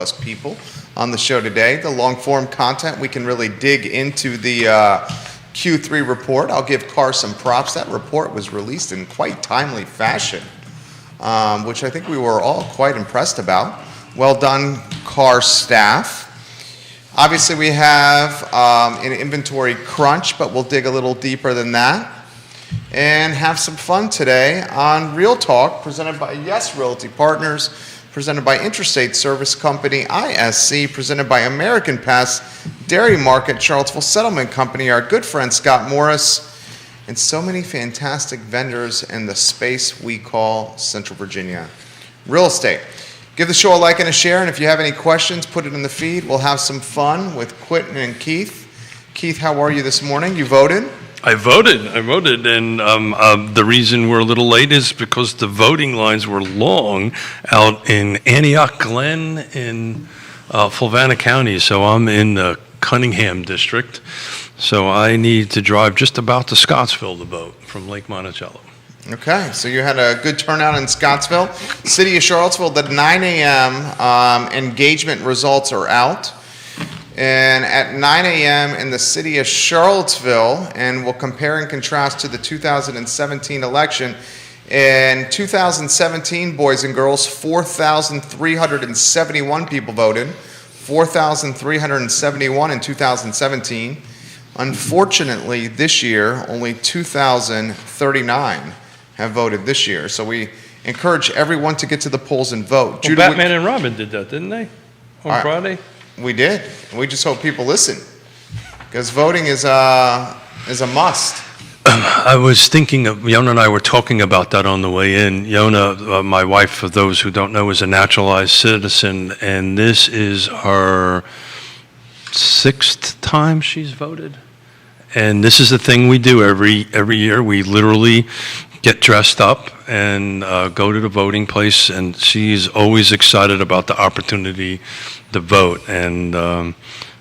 us people on the show today. The long-form content, we can really dig into the Q3 report. I'll give Carr some props. That report was released in quite timely fashion, which I think we were all quite impressed about. Well done, Carr staff. Obviously, we have an inventory crunch, but we'll dig a little deeper than that and have some fun today on Real Talk, presented by Yes Realty Partners, presented by Interstate Service Company, ISC, presented by American Pass, Dairy Market, Charlottesville Settlement Company, our good friend Scott Morris, and so many fantastic vendors in the space we call Central Virginia real estate. Give the show a like and a share, and if you have any questions, put it in the feed. We'll have some fun with Quentin and Keith. Keith, how are you this morning? You voted? I voted, and the reason we're a little late is because the voting lines were long out in Antioch Glen in Fluvanna County, so I'm in the Cunningham district, so I need to drive just about to Scottsville to vote from Lake Monticello. Okay, so you had a good turnout in Scottsville. City of Charlottesville, the 9 a.m. Engagement results are out. And at 9 a.m. in the city of Charlottesville, and we'll compare and contrast to the 2017 election. In 2017, boys and girls, 4,371 people voted. 4,371 in 2017. Unfortunately, this year, only 2,039 have voted this year. So we encourage everyone to get to the polls and vote. Well, Batman and Robin did that, didn't they? On Friday? We did. We just hope people listen, because voting is a must. I was thinking of, Yona and I were talking about that on the way in. Yona, my wife, for those who don't know, is a naturalized citizen, and this is her 6th time she's voted. And this is the thing we do every year. We literally get dressed up and go to the voting place, and she's always excited about the opportunity to vote. And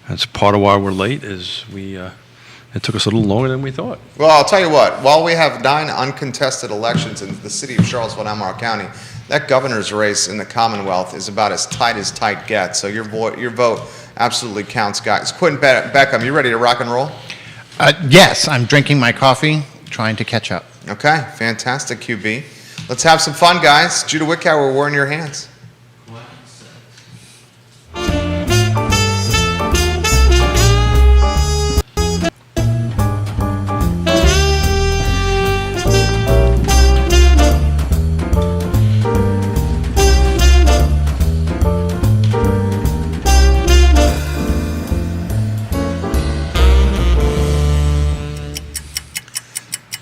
that's part of why we're late, is it took us a little longer than we thought. Well, I'll tell you what, while we have 9 uncontested elections in the city of Charlottesville and Albemarle County, that governor's race in the Commonwealth is about as tight gets. So your vote absolutely counts, guys. Quentin Beckham, you ready to rock and roll? Yes, I'm drinking my coffee, trying to catch up. Okay, fantastic, QB. Let's have some fun, guys. Judah Wickower, we're in your hands.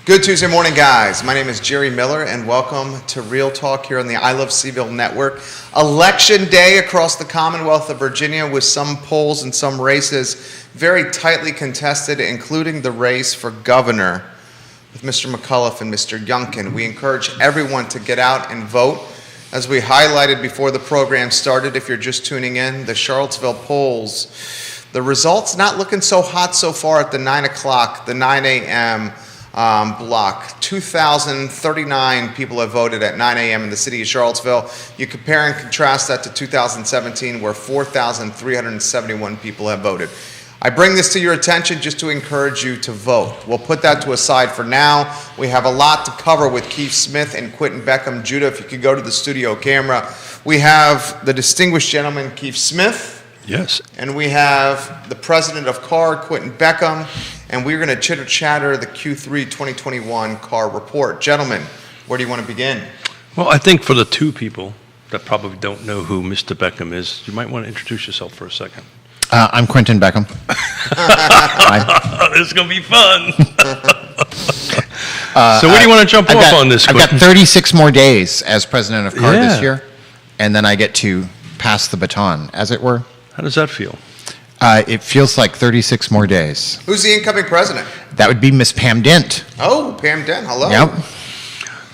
Good Tuesday morning, guys. My name is Jerry Miller, and welcome to Real Talk here on the I Love CVille Network. Election day across the Commonwealth of Virginia, with some polls and some races very tightly contested, including the race for governor with Mr. McAuliffe and Mr. Youngkin. We encourage everyone to get out and vote. As we highlighted before the program started, if you're just tuning in, the Charlottesville polls, the results not looking so hot so far at the 9 o'clock, the 9 a.m. block. 2,039 people have voted at 9 a.m. in the city of Charlottesville. You compare and contrast that to 2017, where 4,371 people have voted. I bring this to your attention just to encourage you to vote. We'll put that to a side for now. We have a lot to cover with Keith Smith and Quentin Beckham. Judah, if you could go to the studio camera. We have the distinguished gentleman, Keith Smith. Yes. And we have the president of Carr, Quentin Beckham. And we're going to chitter-chatter the Q3 2021 Carr report. Gentlemen, where do you want to begin? Well, I think for the two people that probably don't know who Mr. Beckham is, you might want to introduce yourself for a second. I'm Quentin Beckham. This is going to be fun. So where do you want to jump off on this, Quentin? I've got 36 more days as president of Carr this year, and then I get to pass the baton, as it were. How does that feel? It feels like 36 more days. Who's the incoming president? That would be Miss Pam Dent. Oh, Pam Dent, hello. Yep.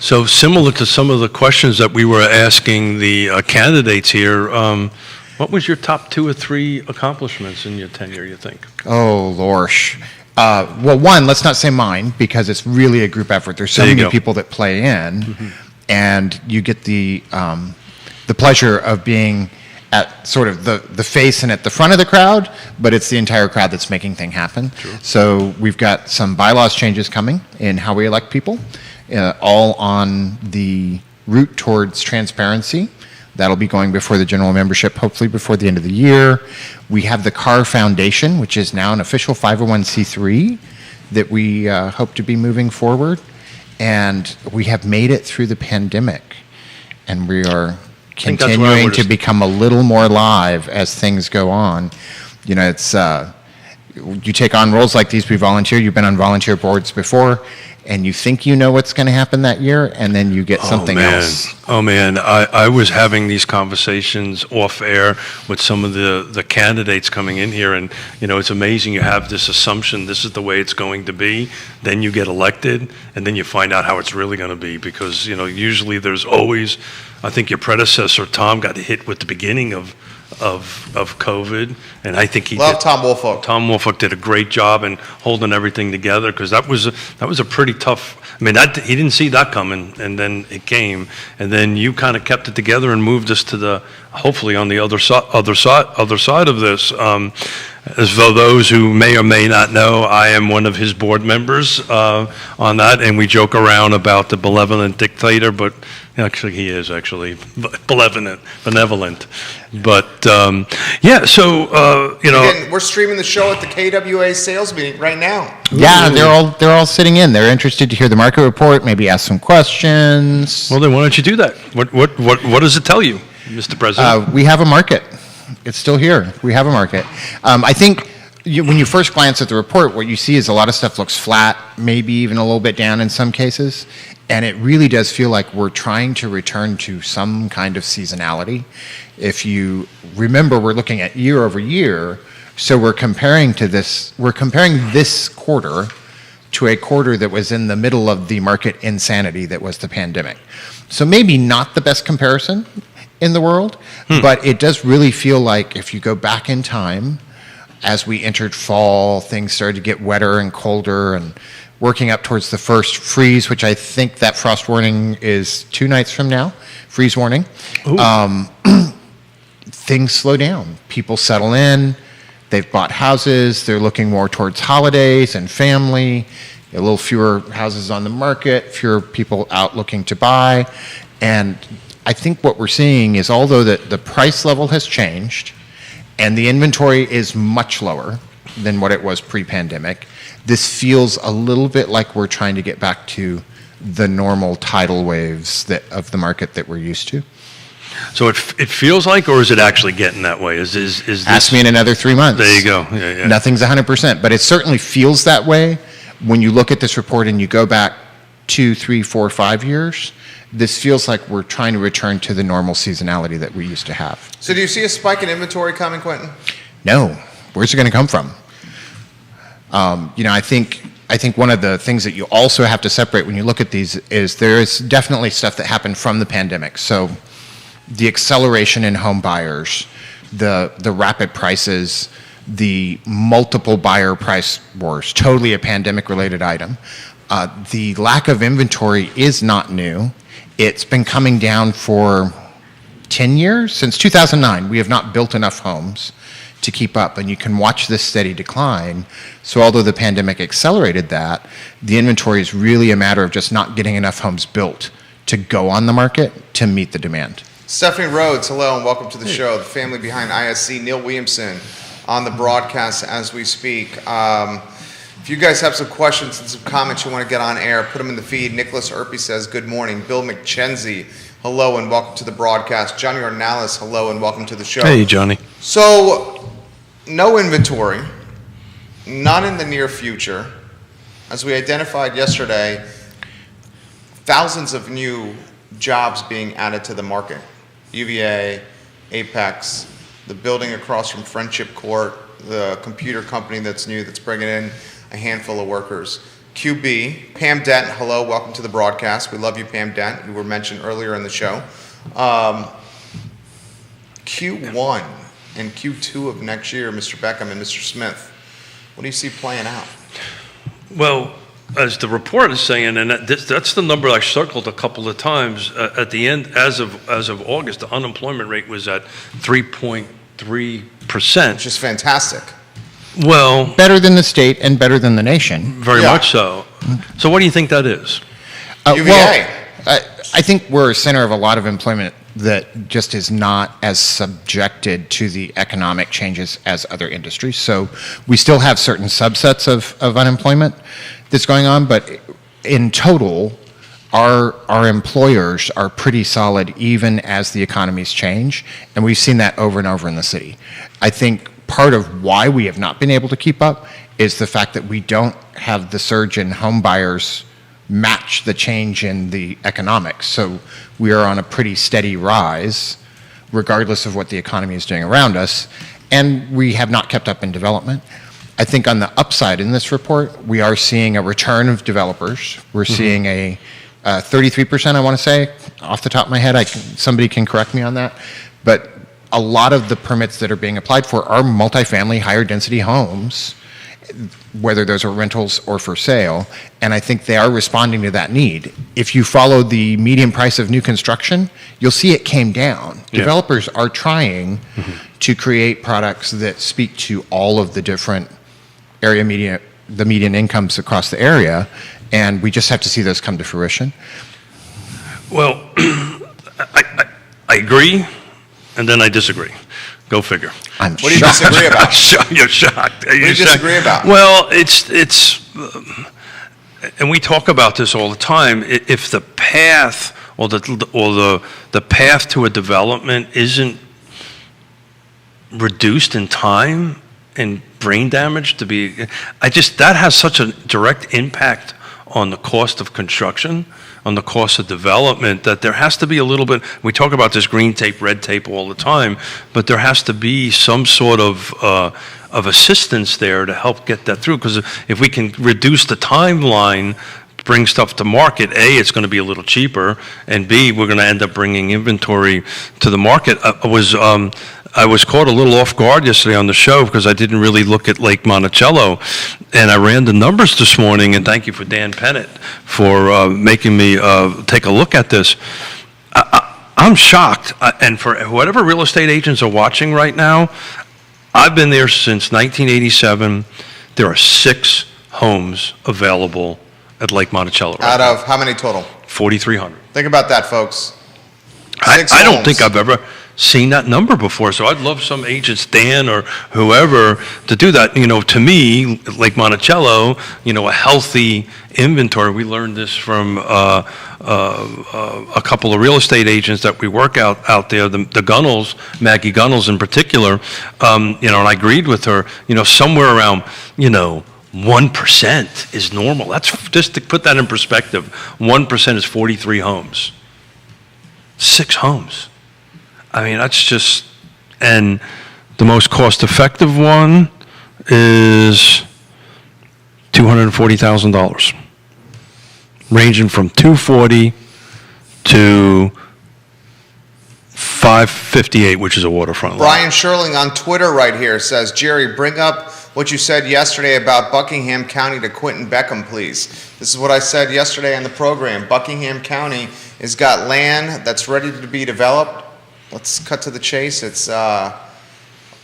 So similar to some of the questions that we were asking the candidates here, what was your top 2 or 3 accomplishments in your tenure, you think? Oh, lorsh. Well, one, let's not say mine, because it's really a group effort. There's so many people that play in, and you get the pleasure of being at sort of the face and at the front of the crowd, but it's the entire crowd that's making things happen. So we've got some bylaws changes coming in how we elect people, all on the route towards transparency. That'll be going before the general membership, hopefully before the end of the year. We have the Carr Foundation, which is now an official 501c3 that we hope to be moving forward. And we have made it through the pandemic, and we are think that's what I continuing would've- to become a little more live as things go on. You know, it's you take on roles like these, we volunteer. You've been on volunteer boards before, and you think you know what's going to happen that year, and then you get something else. Oh man, I was having these conversations off air with some of the candidates coming in here, and you know, it's amazing. You have this assumption this is the way it's going to be, then you get elected, and then you find out how it's really going to be, because you know, usually there's always, I think your predecessor Tom got hit with the beginning of COVID, and I think he Love did. Tom Woolfolk. Tom Woolfolk did a great job in holding everything together, because that was a pretty tough. I mean, he didn't see that coming, and then it came, and then you kind of kept it together and moved us to the hopefully on the other side of this. As though those who may or may not know, I am one of his board members on that, and we joke around about the benevolent dictator, but actually he is actually benevolent. But yeah, so you know, Again, we're streaming the show at the KWA sales meeting right now. Yeah, they're all sitting in. They're interested to hear the market report, maybe ask some questions. well then why don't you do that? What does it tell you, Mr. President? We have a market. It's still here. We have a market. I think when you first glance at the report, what you see is a lot of stuff looks flat, maybe even a little bit down in some cases. And it really does feel like we're trying to return to some kind of seasonality. If you remember, we're looking at year over year. So we're comparing this quarter to a quarter that was in the middle of the market insanity that was the pandemic. So maybe not the best comparison in the world, but it does really feel like if you go back in time, as we entered fall, things started to get wetter and colder, and working up towards the first freeze, which I think that frost warning is 2 nights from now, freeze warning. Things slow down. People settle in. They've bought houses. They're looking more towards holidays and family. A little fewer houses on the market, fewer people out looking to buy. And I think what we're seeing is, although the price level has changed and the inventory is much lower than what it was pre-pandemic, this feels a little bit like we're trying to get back to the normal tidal waves of the market that we're used to. So it feels like, or is it actually getting that way? Is this? Ask me in another 3 months. There you go. Yeah. Nothing's 100%, but it certainly feels that way when you look at this report and you go back 2, 3, 4, 5 years. This feels like we're trying to return to the normal seasonality that we used to have. So do you see a spike in inventory coming, Quentin? No. Where's it going to come from? You know, I think one of the things that you also have to separate when you look at these is there is definitely stuff that happened from the pandemic. So the acceleration in home buyers, the rapid prices, the multiple buyer price wars, totally a pandemic-related item. The lack of inventory is not new. It's been coming down for 10 years. Since 2009, we have not built enough homes to keep up, and you can watch this steady decline. So although the pandemic accelerated that, the inventory is really a matter of just not getting enough homes built to go on the market to meet the demand. Stephanie Rhodes, hello and welcome to the show. The family behind ISC, Neil Williamson, on the broadcast as we speak. If you guys have some questions and some comments you want to get on air, put them in the feed. Nicholas Erpy says, good morning. Bill McChenzie, hello and welcome to the broadcast. Johnny Ornalis, hello and welcome to the show. Hey, Johnny. So, no inventory, not in the near future. As we identified yesterday, thousands of new jobs being added to the market. UVA, Apex, the building across from Friendship Court, the computer company that's new that's bringing in a handful of workers. QB, Pam Dent, hello, welcome to the broadcast. We love you, Pam Dent. You were mentioned earlier in the show. Q1 and Q2 of next year, Mr. Beckham and Mr. Smith, what do you see playing out? Well, as the report is saying, and that's the number I circled a couple of times, at the end, as of August, the unemployment rate was at 3.3%. Which is fantastic. Well, Better than the state and better than the nation. very Yeah. much so. So what do you think that is? UVA. I think we're a center of a lot of employment that just is not as subjected to the economic changes as other industries. So we still have certain subsets of unemployment that's going on, but in total, our employers are pretty solid even as the economies change, and we've seen that over and over in the city. I think part of why we have not been able to keep up is the fact that we don't have the surge in home buyers match the change in the economics. So we are on a pretty steady rise, regardless of what the economy is doing around us, and we have not kept up in development. I think on the upside in this report, we are seeing a return of developers. We're seeing a 33%, I want to say, off the top of my head. Somebody can correct me on that. But a lot of the permits that are being applied for are multifamily, higher density homes, whether those are rentals or for sale, and I think they are responding to that need. If you follow the median price of new construction, you'll see it came down. Yeah. Developers are trying to create products that speak to all of the different the median incomes across the area, and we just have to see those come to fruition. Well, I agree, and then I disagree. Go figure. I'm What do you shocked. disagree about? You're shocked. What do you disagree about? Well, it's and we talk about this all the time. If the path or the path to a development isn't reduced in time and brain damage to be, that has such a direct impact on the cost of construction, on the cost of development, that there has to be a little bit, we talk about this green tape, red tape all the time, but there has to be some sort of assistance there to help get that through. Because if we can reduce the timeline, bring stuff to market, A, it's going to be a little cheaper, and B, we're going to end up bringing inventory to the market. I was caught a little off guard yesterday on the show because I didn't really look at Lake Monticello, and I ran the numbers this morning, and thank you for Dan Pennant for making me take a look at this. I'm shocked, and for whatever real estate agents are watching right now, I've been there since 1987. There are 6 homes available at Lake Monticello. Out of how many total? 4,300. Think about that, folks. I 6 don't homes. think I've ever seen that number before, so I'd love some agents, Dan or whoever, to do that. To me, Lake Monticello, a healthy inventory. We learned this from a couple of real estate agents that we work out there, the Gunnels, Maggie Gunnels in particular, and I agreed with her, somewhere around, 1% is normal. That's just to put that in perspective. 1% is 43 homes. 6 homes. I mean, that's just, and the most cost-effective one is $240,000, ranging from $240 to $558, which is a waterfront lot. Brian Sherling on Twitter right here says, Jerry, bring up what you said yesterday about Buckingham County to Quentin Beckham, please. This is what I said yesterday on the program. Buckingham County has got land that's ready to be developed. Let's cut to the chase. It's a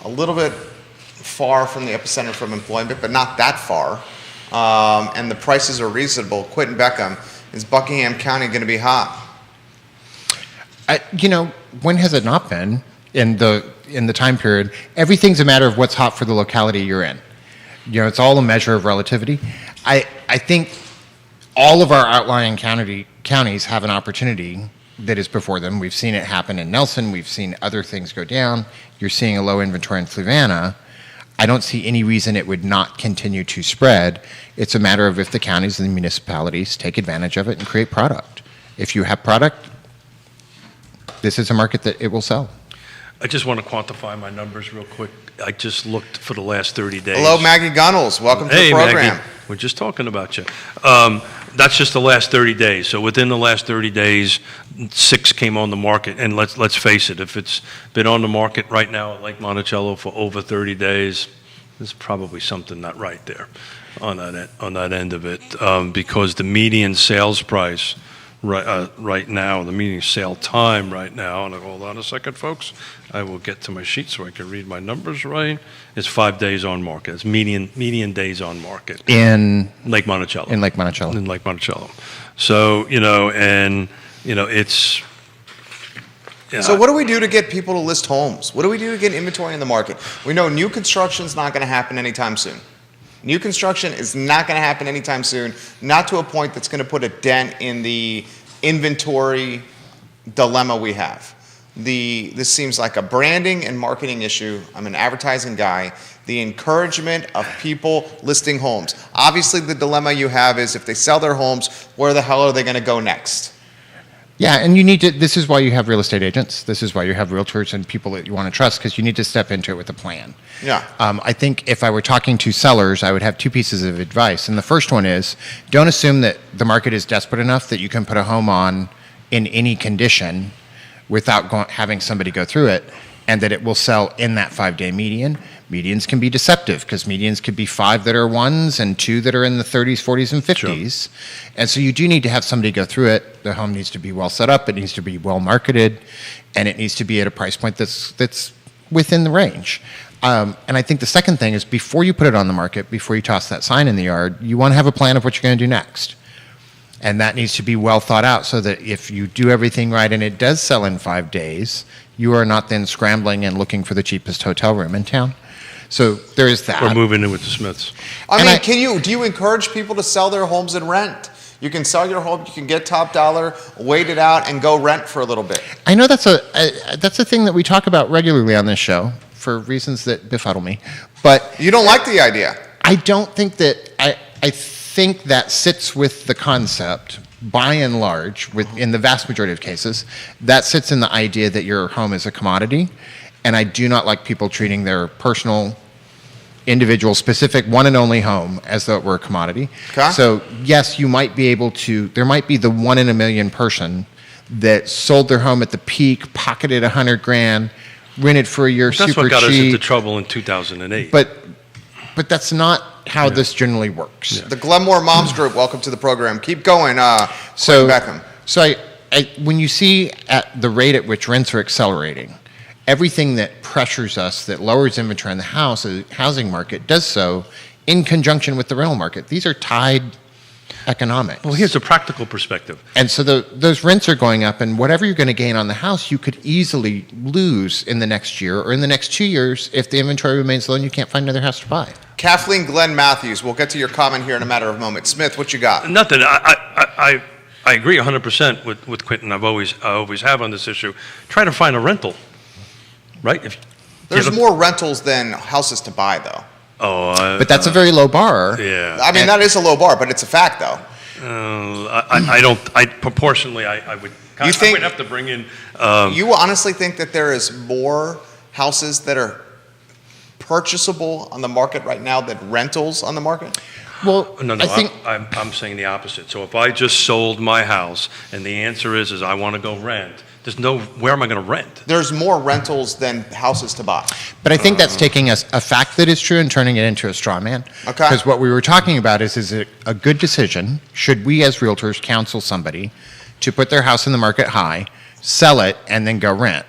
little bit far from the epicenter from employment, but not that far. And the prices are reasonable. Quentin Beckham, is Buckingham County going to be hot? When has it not been in the time period? Everything's a matter of what's hot for the locality you're in. It's all a measure of relativity. I think all of our outlying counties have an opportunity that is before them. We've seen it happen in Nelson. We've seen other things go down. You're seeing a low inventory in Fluvanna. I don't see any reason it would not continue to spread. It's a matter of if the counties and the municipalities take advantage of it and create product. If you have product, this is a market that it will sell. I just want to quantify my numbers real quick. I just looked for the last 30 days. Hello, Maggie Gunnels. Welcome to the program. Maggie, we're just talking about you. That's just the last 30 days. So within the last 30 days, 6 came on the market. And let's face it, if it's been on the market right now at Lake Monticello for over 30 days, there's probably something not right there on that end of it, because the median sales price right now, the median sale time right now, and hold on a second, folks, I will get to my sheet so I can read my numbers right, is 5 days on market. It's median days on market. In Lake Monticello. in Lake Monticello. In Lake Monticello. So, it's... So what do we do to get people to list homes? What do we do to get inventory in the market? We know new construction's not going to happen anytime soon. New construction is not going to happen anytime soon, not to a point that's going to put a dent in the inventory dilemma we have. This seems like a branding and marketing issue. I'm an advertising guy. The encouragement of people listing homes. Obviously, the dilemma you have is if they sell their homes, where the hell are they going to go next? Yeah, and you need to, this is why you have real estate agents. This is why you have realtors and people that you want to trust, because you need to step into it with a plan. Yeah. I think if I were talking to sellers, I would have two pieces of advice. And the first one is, don't assume that the market is desperate enough that you can put a home on in any condition without having somebody go through it, and that it will sell in that 5-day median. Medians can be deceptive, because medians could be 5 that are 1s and 2 that are in the 30s, 40s, and 50s. Sure. And so you do need to have somebody go through it. The home needs to be well set up, it needs to be well marketed, and it needs to be at a price point that's within the range. And I think the second thing is, before you put it on the market, before you toss that sign in the yard, you want to have a plan of what you're going to do next. And that needs to be well thought out, so that if you do everything right and it does sell in 5 days, you are not then scrambling and looking for the cheapest hotel room in town. So there is that. We're moving in with the Smiths. Do you encourage people to sell their homes and rent? You can sell your home, you can get top dollar, wait it out, and go rent for a little bit. I know that's a thing that we talk about regularly on this show for reasons that befuddle me. But you don't like the idea. I don't think that, I think that sits with the concept, by and large, in the vast majority of cases, that sits in the idea that your home is a commodity. And I do not like people treating their personal, individual, specific, one and only home as though it were a commodity. Okay. So yes, you might be able to, there might be the 1 in a million person that sold their home at the peak, pocketed $100,000, rented for a year, super cheap. That's what got us into trouble in 2008. But that's not how this generally works. The Glenmore Moms Group, welcome to the program. Keep going, So Beckham. So when you see at the rate at which rents are accelerating, everything that pressures us, that lowers inventory in the housing market, does so in conjunction with the rental market. These are tied economics. Well, here's a practical perspective. And so those rents are going up, and whatever you're going to gain on the house, you could easily lose in the next year or in the next 2 years if the inventory remains low and you can't find another house to buy. Kathleen Glenn Matthews, we'll get to your comment here in a matter of moments. Smith, what you got? Nothing. I agree 100% with Quentin. I always have on this issue. Try to find a rental, right? There's more rentals than houses to buy, though. But that's a very low bar. Yeah. I mean, that is a low bar, but it's a fact, though. Proportionally, I would have to bring in. You honestly think that there is more houses that are purchasable on the market right now than rentals on the market? Well, no, I'm saying the opposite. So if I just sold my house and the answer is I want to go rent, where am I going to rent? There's more rentals than houses to buy. But I think that's taking a fact that is true and turning it into a straw man. Okay. Because what we were talking about is it a good decision, should we as realtors counsel somebody to put their house in the market high, sell it, and then go rent?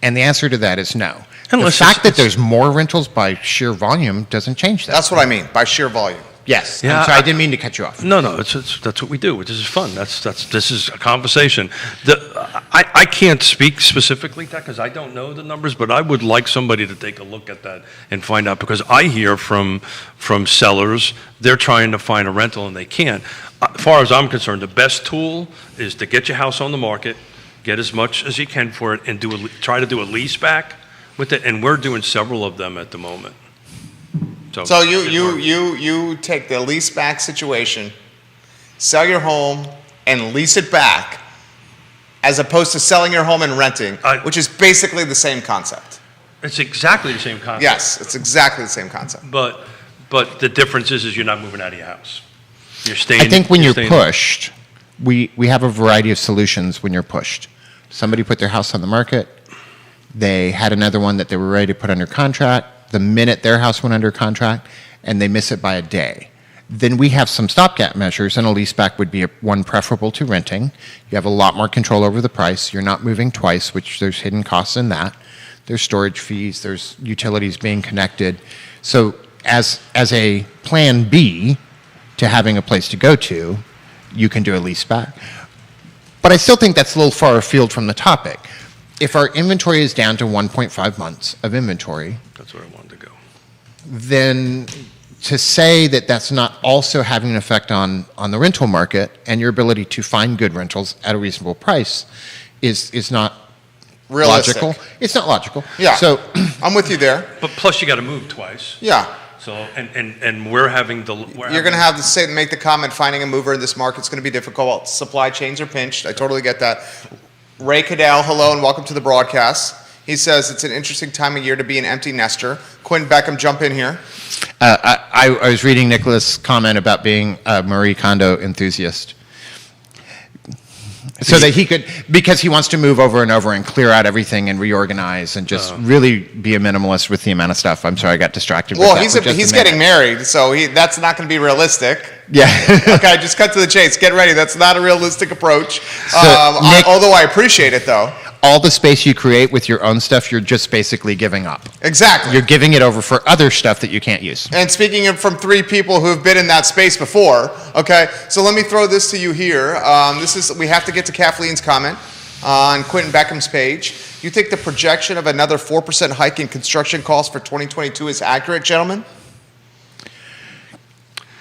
And the answer to that is no. The fact that there's more rentals by sheer volume doesn't change that. That's what I mean, by sheer volume. Yes. Yeah, I'm sorry, I didn't mean to cut you off. No, that's what we do. This is fun. This is a conversation. I can't speak specifically to that because I don't know the numbers, but I would like somebody to take a look at that and find out, because I hear from sellers, they're trying to find a rental and they can't. As far as I'm concerned, the best tool is to get your house on the market, get as much as you can for it, and try to do a lease back with it. And we're doing several of them at the moment. So you take the lease back situation, sell your home, and lease it back, as opposed to selling your home and renting, which is basically the same concept. It's exactly the same concept. Yes, it's exactly the same concept. But the difference is you're not moving out of your house. You're staying. I think when you're pushed, we have a variety of solutions when you're pushed. Somebody put their house on the market. They had another one that they were ready to put under contract. the minute their house went under contract and they miss it by a day, then we have some stopgap measures, and a leaseback would be one preferable to renting. You have a lot more control over the price. You're not moving twice, which there's hidden costs in that. There's storage fees, there's utilities being connected. So as a plan B to having a place to go to, you can do a leaseback. But I still think that's a little far afield from the topic. If our inventory is down to 1.5 months of inventory, That's where I wanted to go. then to say that that's not also having an effect on the rental market and your ability to find good rentals at a reasonable price is not Realistic. logical. It's not logical. Yeah. So I'm with you there. But plus, you got to move twice. Yeah. So, and we're having the. You're going to have to say, make the comment, finding a mover in this market's going to be difficult. Supply chains are pinched. I totally get that. Ray Cadell, hello and welcome to the broadcast. He says it's an interesting time of year to be an empty nester. Quentin Beckham, jump in here. I was reading Nicholas' comment about being a Marie Kondo enthusiast. So that he could, because he wants to move over and over and clear out everything and reorganize and just really be a minimalist with the amount of stuff. I'm sorry, I got distracted. Well, with that for just a he's minute. getting married, so that's not going to be realistic. Yeah. Okay, just cut to the chase. Get ready. That's not a realistic approach. Nick- Although I appreciate it, though. All the space you create with your own stuff, you're just basically giving up. Exactly. You're giving it over for other stuff that you can't use. And speaking from three people who've been in that space before, okay, so let me throw this to you here. We have to get to Kathleen's comment on Quentin Beckham's page. You think the projection of another 4% hike in construction costs for 2022 is accurate, gentlemen?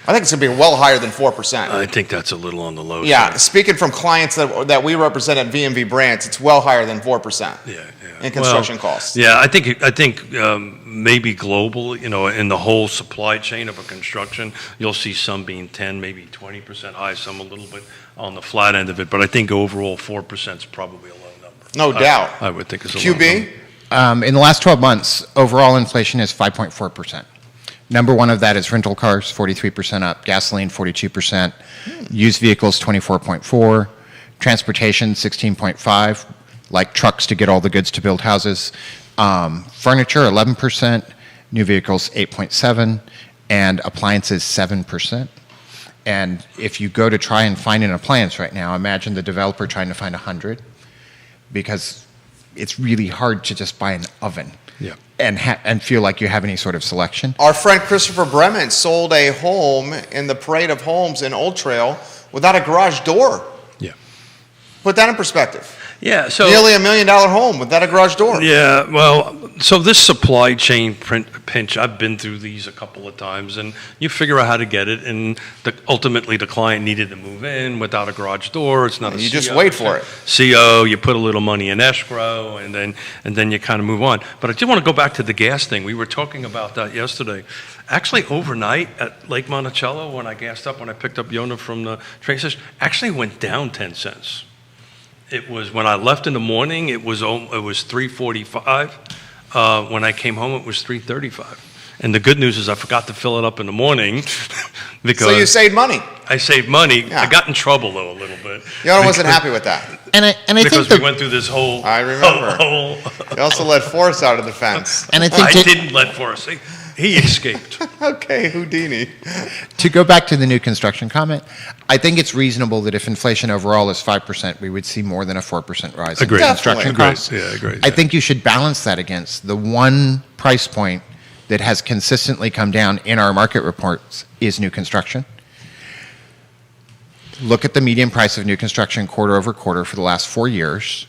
I think it's going to be well higher than 4%. I think that's a little on the low Yeah, side. speaking from clients that we represent at VMV Brands, it's well higher than 4% Yeah. in construction Well, costs. Yeah, I think maybe global, in the whole supply chain of a construction, you'll see some being 10, maybe 20% high, some a little bit on the flat end of it. But I think overall 4% is probably a low number. No doubt. I would think it's a low QB? number. In the last 12 months, overall inflation is 5.4%. Number one of that is rental cars, 43% up, gasoline, 42%, used vehicles, 24.4, transportation, 16.5, like trucks to get all the goods to build houses, furniture, 11%, new vehicles, 8.7, and appliances, 7%. And if you go to try and find an appliance right now, imagine the developer trying to find 100, because it's really hard to just buy an oven. Yeah. And feel like you have any sort of selection. Our friend Christopher Bremen sold a home in the parade of homes in Old Trail without a garage door. Yeah. Put that in perspective. Yeah. So Nearly $1 million home without a garage door. Yeah, well, so this supply chain pinch, I've been through these a couple of times, and you figure out how to get it, and ultimately the client needed to move in without a garage door. It's not a You just CO, wait for it. CO, you put a little money in escrow, and then you kind of move on. But I just want to go back to the gas thing. We were talking about that yesterday. Actually, overnight at Lake Monticello, when I gassed up, when I picked up Yona from the train station, actually went down 10 cents. It was when I left in the morning. It was $3.45. When I came home, it was $3.35. And the good news is I forgot to fill it up in the morning because So you saved money. I saved money. Yeah. I got in trouble though a little bit. Yona wasn't happy with that. And I think Because we went through this whole. I remember. whole- You also let Forrest out of the fence. and I I think didn't let Forrest. He escaped. Okay, Houdini. to go back to the new construction comment, I think it's reasonable that if inflation overall is 5%, we would see more than a 4% rise Agreed. in construction Definitely. costs. Yeah, agreed. I think you should balance that against the one price point that has consistently come down in our market reports is new construction. Look at the median price of new construction quarter over quarter for the last 4 years,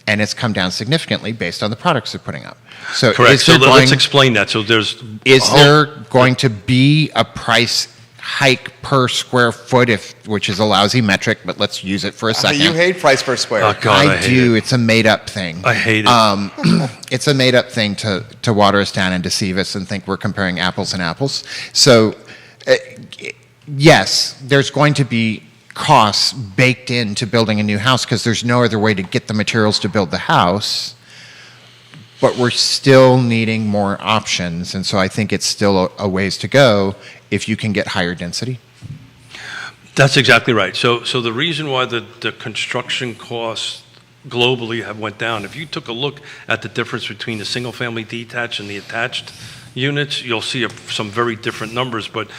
and it's come down significantly based on the products they're putting up. So Correct. is So there let's going- explain that. So there's. Is there going to be a price hike per square foot, which is a lousy metric, but let's use it for a second? You hate price per square. Oh, God, I hate do. it. It's a made-up thing. I hate it. It's a made-up thing to water us down and deceive us and think we're comparing apples and apples. So, yes, there's going to be costs baked into building a new house because there's no other way to get the materials to build the house. But we're still needing more options, and so I think it's still a ways to go if you can get higher density. That's exactly right. So the reason why the construction costs globally have went down, if you took a look at the difference between the single-family detached and the attached units, you'll see some very different numbers, but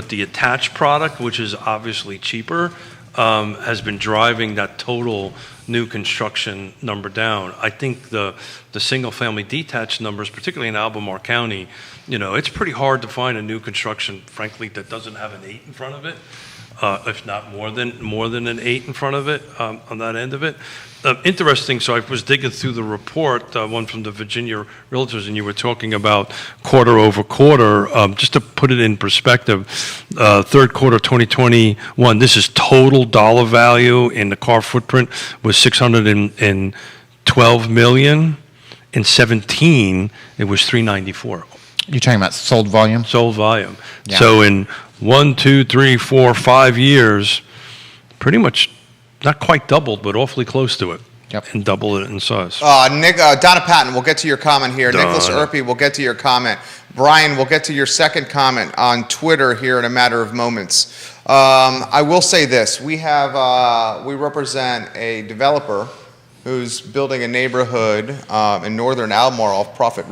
the attached product, which is obviously cheaper, has been driving that total new construction number down. I think the single-family detached numbers, particularly in Albemarle County, it's pretty hard to find a new construction, frankly, that doesn't have an 8 in front of it, if not more than an 8 in front of it on that end of it. Interesting, so I was digging through the report, one from the Virginia Realtors, and you were talking about quarter over quarter. Just to put it in perspective, third quarter 2021, this is total dollar value in the car footprint was $612 million. In 17, it was 394. You're talking about sold volume? Sold volume. Yeah. So in 1, 2, 3, 4, 5 years, pretty much not quite doubled, but awfully close to it. Yep. And double it in size. Donna Patton, we'll get to your comment here. Donna. Nicholas Erpy, we'll get to your comment. Brian, we'll get to your second comment on Twitter here in a matter of moments. I will say this. We represent a developer who's building a neighborhood in northern Albemarle off Prophet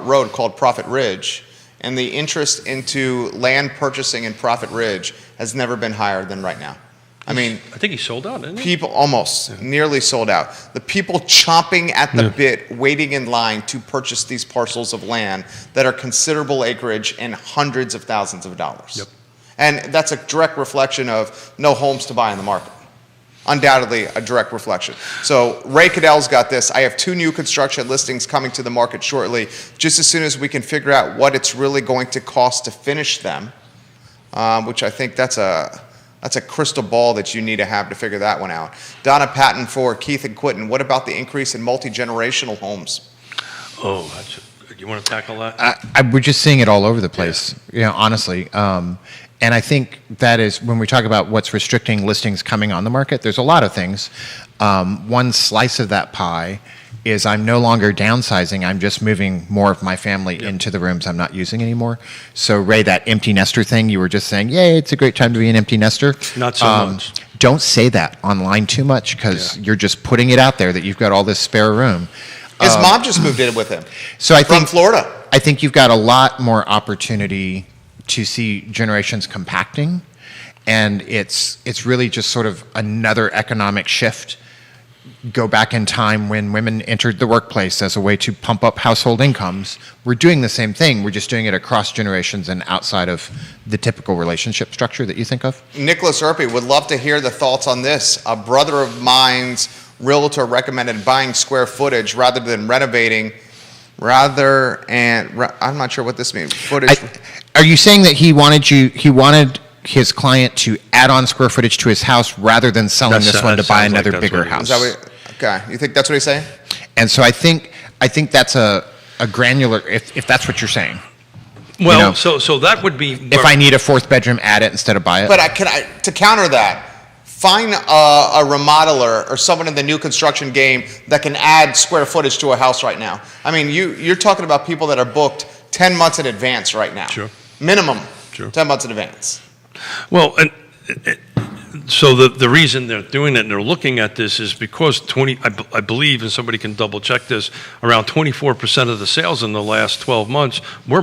Road called Prophet Ridge. And the interest into land purchasing in Prophet Ridge has never been higher than right now. I mean, I think he sold out, didn't he? people almost nearly sold out. The people chomping at the bit, waiting in line to purchase these parcels of land that are considerable acreage and hundreds of thousands of dollars. Yep. And that's a direct reflection of no homes to buy in the market. Undoubtedly a direct reflection. So Ray Cadell's got this. I have 2 new construction listings coming to the market shortly, just as soon as we can figure out what it's really going to cost to finish them, which I think that's a crystal ball that you need to have to figure that one out. Donna Patton for Keith and Quinton, what about the increase in multi-generational homes? Oh, you want to tackle that? We're just seeing it all over the place, honestly. And I think that is when we talk about what's restricting listings coming on the market, there's a lot of things. One slice of that pie is I'm no longer downsizing. I'm just moving more of my family into the rooms I'm not using anymore. So Ray, that empty nester thing you were just saying, yay, it's a great time to be an empty nester. Not so much. Don't say that online too much because you're just putting it out there that you've got all this spare room. His mom just moved in with him So I from think Florida. I think you've got a lot more opportunity to see generations compacting, and it's really just sort of another economic shift. Go back in time when women entered the workplace as a way to pump up household incomes. We're doing the same thing. We're just doing it across generations and outside of the typical relationship structure that you think of. Nicholas Erpy would love to hear the thoughts on this. A brother of mine's realtor recommended buying square footage rather than renovating. I'm not sure what this means. Footage. Are you saying that he wanted his client to add on square footage to his house rather than selling this one to buy another bigger house? Is that okay. You think that's what he's saying? And so I think that's a granular, if that's what you're saying. Well, so that would be If I need a 4th bedroom, add it instead of buy it. But to counter that, find a remodeler or someone in the new construction game that can add square footage to a house right now. I mean, you're talking about people that are booked 10 months in advance right now. Sure. Minimum. Sure. 10 months in advance. Well, so the reason they're doing it and they're looking at this is because I believe, and somebody can double check this, around 24% of the sales in the last 12 months were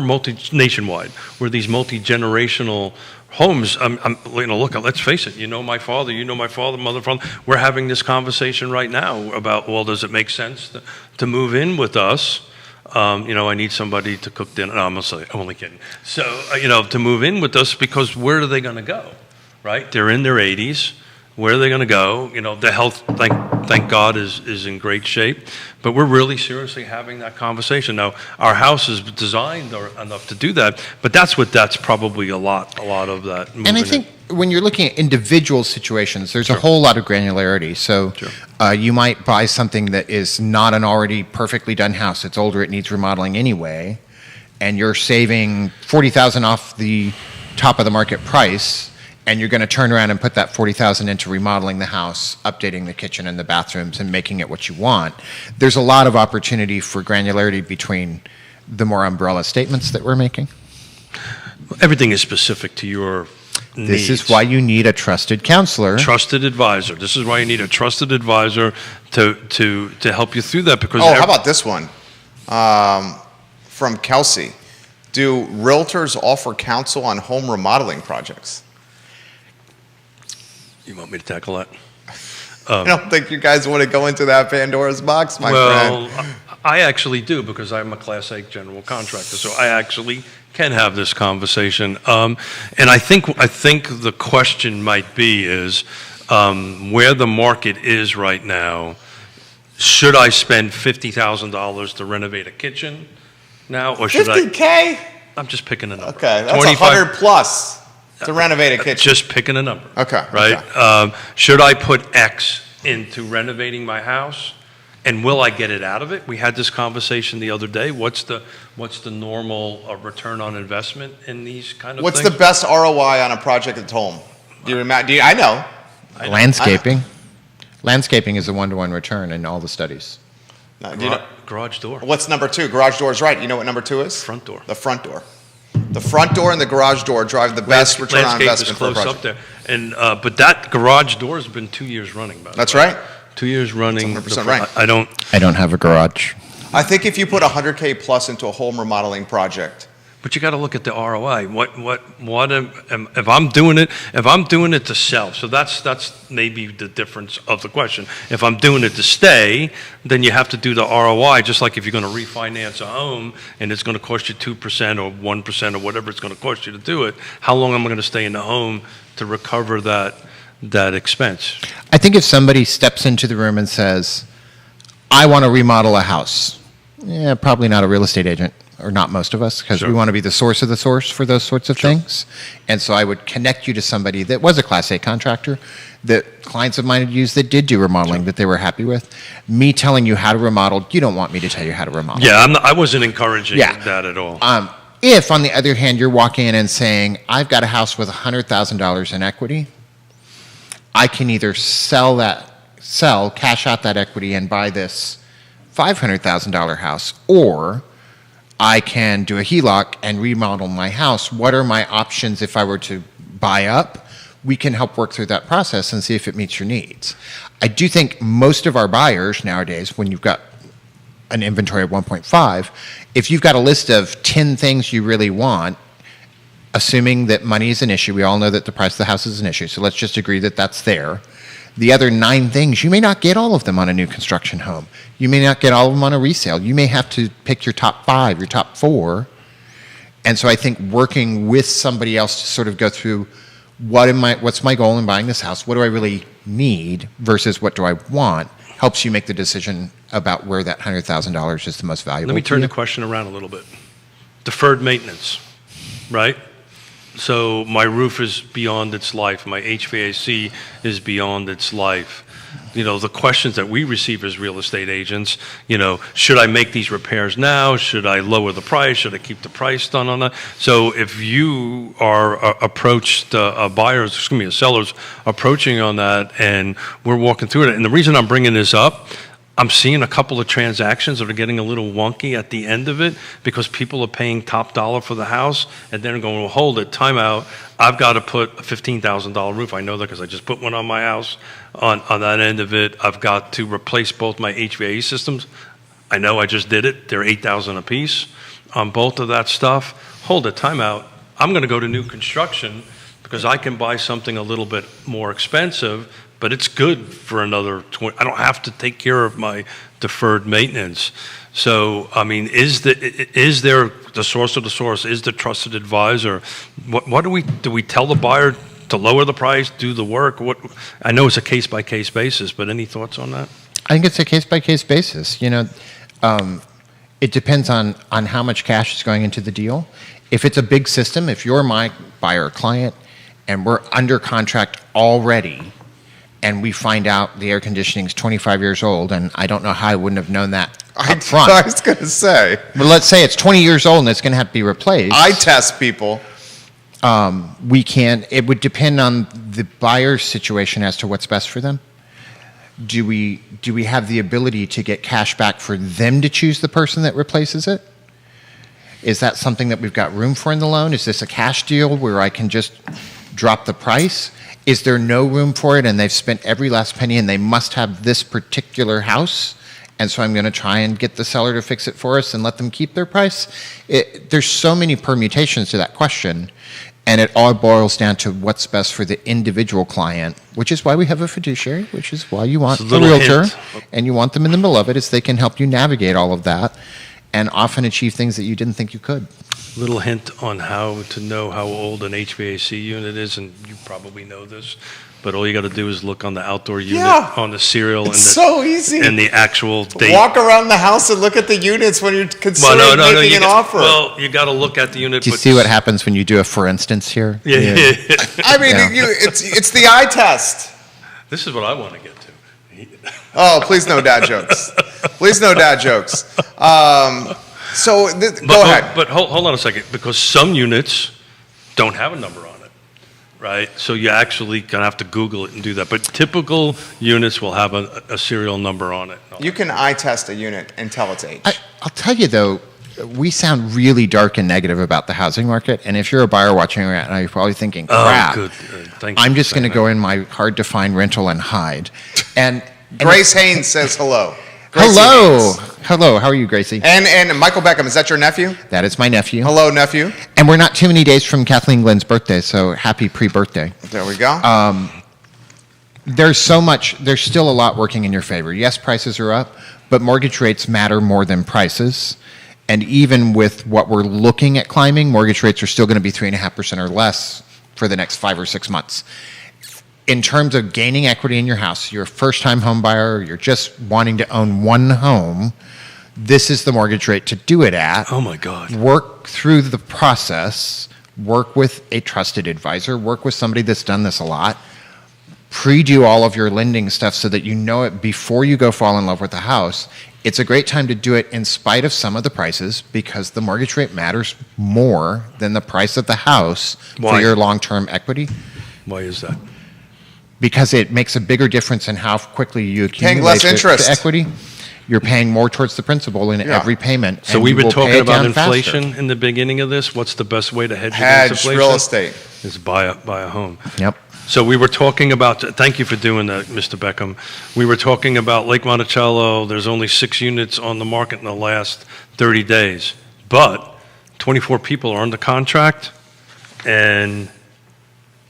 nationwide. Were these multi-generational homes? Look, let's face it. My father, mother, father. We're having this conversation right now about, well, does it make sense to move in with us? I need somebody to cook dinner. No, I'm only kidding. So, to move in with us because where are they going to go, right? They're in their 80s. Where are they going to go? The health, thank God, is in great shape. But we're really seriously having that conversation. Now, our house is designed enough to do that, but that's probably a lot of that. And I think when you're looking at individual situations, there's a whole lot of granularity. So you might buy something that is not an already perfectly done house. It's older, it needs remodeling anyway, and you're saving $40,000 off the top of the market price, and you're going to turn around and put that $40,000 into remodeling the house, updating the kitchen and the bathrooms, and making it what you want. There's a lot of opportunity for granularity between the more umbrella statements that we're making. Everything is specific to your needs. This is why you need a trusted counselor. Trusted advisor. This is why you need a trusted advisor to help you through that. Because how about this one? from Kelsey. Do realtors offer counsel on home remodeling projects? You want me to tackle that? I don't think you guys want to go into that Pandora's box, my friend. Well, I actually do because I'm a Class A general contractor, so I actually can have this conversation. And I think the question might be is where the market is right now. Should I spend $50,000 to renovate a kitchen now, or should 50K? I'm just picking a number. Okay, that's 100 plus to renovate a kitchen. Just picking a number. Okay. Right? Okay. Should I put X into renovating my house? And will I get it out of it? We had this conversation the other day. What's the normal return on investment in these kind of What's things? the best ROI on a project at home? I know. Landscaping. Landscaping is a 1-to-1 return in all the studies. No, do you know, Garage door. what's number 2? Garage door is right. You know what number 2 is? Front door. The front door. The front door and the garage door drive the best return on Landscape investment is for a close project. up there. And, but that garage door has been 2 years running, by the That's way. right. 2 years running. That's 100% right. I don't. I don't have a garage. I think if you put 100K plus into a home remodeling project, But you got to look at the ROI. If I'm doing it to sell, so that's maybe the difference of the question. If I'm doing it to stay, then you have to do the ROI. Just like if you're going to refinance a home and it's going to cost you 2% or 1% or whatever it's going to cost you to do it, how long am I going to stay in the home to recover that expense? I think if somebody steps into the room and says, I want to remodel a house, probably not a real estate agent, or not most of us, because Sure. we want to be the source of the source for those sorts of things. And so I would connect you to somebody that was a Class A contractor, that clients of mine had used that did do remodeling that they were happy with. Me telling you how to remodel, you don't want me to tell you how to remodel. Yeah, I wasn't encouraging Yeah. that at all. If, on the other hand, you're walking in and saying, I've got a house with $100,000 in equity, I can either cash out that equity and buy this $500,000 house, or I can do a HELOC and remodel my house. What are my options if I were to buy up? We can help work through that process and see if it meets your needs. I do think most of our buyers nowadays, when you've got an inventory of 1.5, if you've got a list of 10 things you really want, assuming that money is an issue, we all know that the price of the house is an issue, so let's just agree that that's there. The other 9 things, you may not get all of them on a new construction home. You may not get all of them on a resale. You may have to pick your top 5, your top 4. And so I think working with somebody else to sort of go through what's my goal in buying this house? What do I really need versus what do I want? Helps you make the decision about where that $100,000 is the most valuable. Let me to turn you. the question around a little bit. Deferred maintenance, right? So my roof is beyond its life. My HVAC is beyond its life. You know, the questions that we receive as real estate agents, you know, should I make these repairs now? Should I lower the price? Should I keep the price done on that? So if you are sellers approaching on that, and we're walking through it, and the reason I'm bringing this up, I'm seeing a couple of transactions that are getting a little wonky at the end of it because people are paying top dollar for the house and then going, well, hold it, time out. I've got to put a $15,000 roof. I know that because I just put one on my house. On that end of it, I've got to replace both my HVAC systems. I know I just did it. They're $8,000 a piece on both of that stuff. Hold it, time out. I'm going to go to new construction because I can buy something a little bit more expensive, but it's good for another 20. I don't have to take care of my deferred maintenance. So, I mean, is there the source of the source? Is the trusted advisor? What do we tell the buyer to lower the price, do the work? I know it's a case by case basis, but any thoughts on that? I think it's a case by case basis. You know, it depends on how much cash is going into the deal. If it's a big system, if you're my buyer or client, and we're under contract already, and we find out the air conditioning is 25 years old, and I don't know how I wouldn't have known that up front. I was going to say, But let's say it's 20 years old and it's going to have to be replaced. I test people. It would depend on the buyer's situation as to what's best for them. Do we have the ability to get cash back for them to choose the person that replaces it? Is that something that we've got room for in the loan? Is this a cash deal where I can just drop the price? Is there no room for it and they've spent every last penny and they must have this particular house and so I'm going to try and get the seller to fix it for us and let them keep their price. There's so many permutations to that question, and it all boils down to what's best for the individual client, which is why we have a fiduciary, which is why you want It's a a little realtor, hint. and you want them in the middle of it, is they can help you navigate all of that and often achieve things that you didn't think you could. Little hint on how to know how old an HVAC unit is, and you probably know this, but all you got to do is look on the outdoor unit, Yeah. on the serial, It's so easy. and the actual date. Walk around the house and look at the units when you're considering making you an got- offer. Well, you got to look at the unit. Do you but- see what happens when you do a for instance here? Yeah. I mean, Yeah. it's the eye test. This is what I want to get to. Oh, please no dad jokes. Please no dad jokes. Go ahead. But hold on a second, because some units don't have a number on it, right? So you actually gonna have to Google it and do that. But typical units will have a serial number on it. You can eye test a unit and tell its age. I'll tell you though, we sound really dark and negative about the housing market, and if you're a buyer watching right now, you're probably thinking, crap. Oh, good. Thank you I'm for just going to saying go that. in my hard-to-find rental and hide. And Grace Haynes says hello. Gracie hello, Haynes. hello. How are you, Gracie? And Michael Beckham, is that your nephew? That is my nephew. Hello, nephew. And we're not too many days from Kathleen Glenn's birthday, so happy pre-birthday. There we go. There's still a lot working in your favor. Yes, prices are up, but mortgage rates matter more than prices. And even with what we're looking at climbing, mortgage rates are still going to be 3.5% or less for the next 5 or 6 months. In terms of gaining equity in your house, you're a first-time home buyer, you're just wanting to own one home, this is the mortgage rate to do it at. Oh my God. Work through the process, work with a trusted advisor, work with somebody that's done this a lot, pre-do all of your lending stuff so that you know it before you go fall in love with the house. It's a great time to do it in spite of some of the prices, because the mortgage rate matters more than the price of the house Why? for your long-term equity, Why is that? because it makes a bigger difference in how quickly you Paying accumulate less the interest. equity. You're paying more towards the principal in Yeah. every payment. So and we you were will pay talking it about down faster. inflation in the beginning of this. What's the best way to hedge against Hedge inflation? real estate. Is buy a home. Yep. So we were talking about, thank you for doing that, Mr. Beckham. We were talking about Lake Monticello. There's only 6 units on the market in the last 30 days, but 24 people are under contract and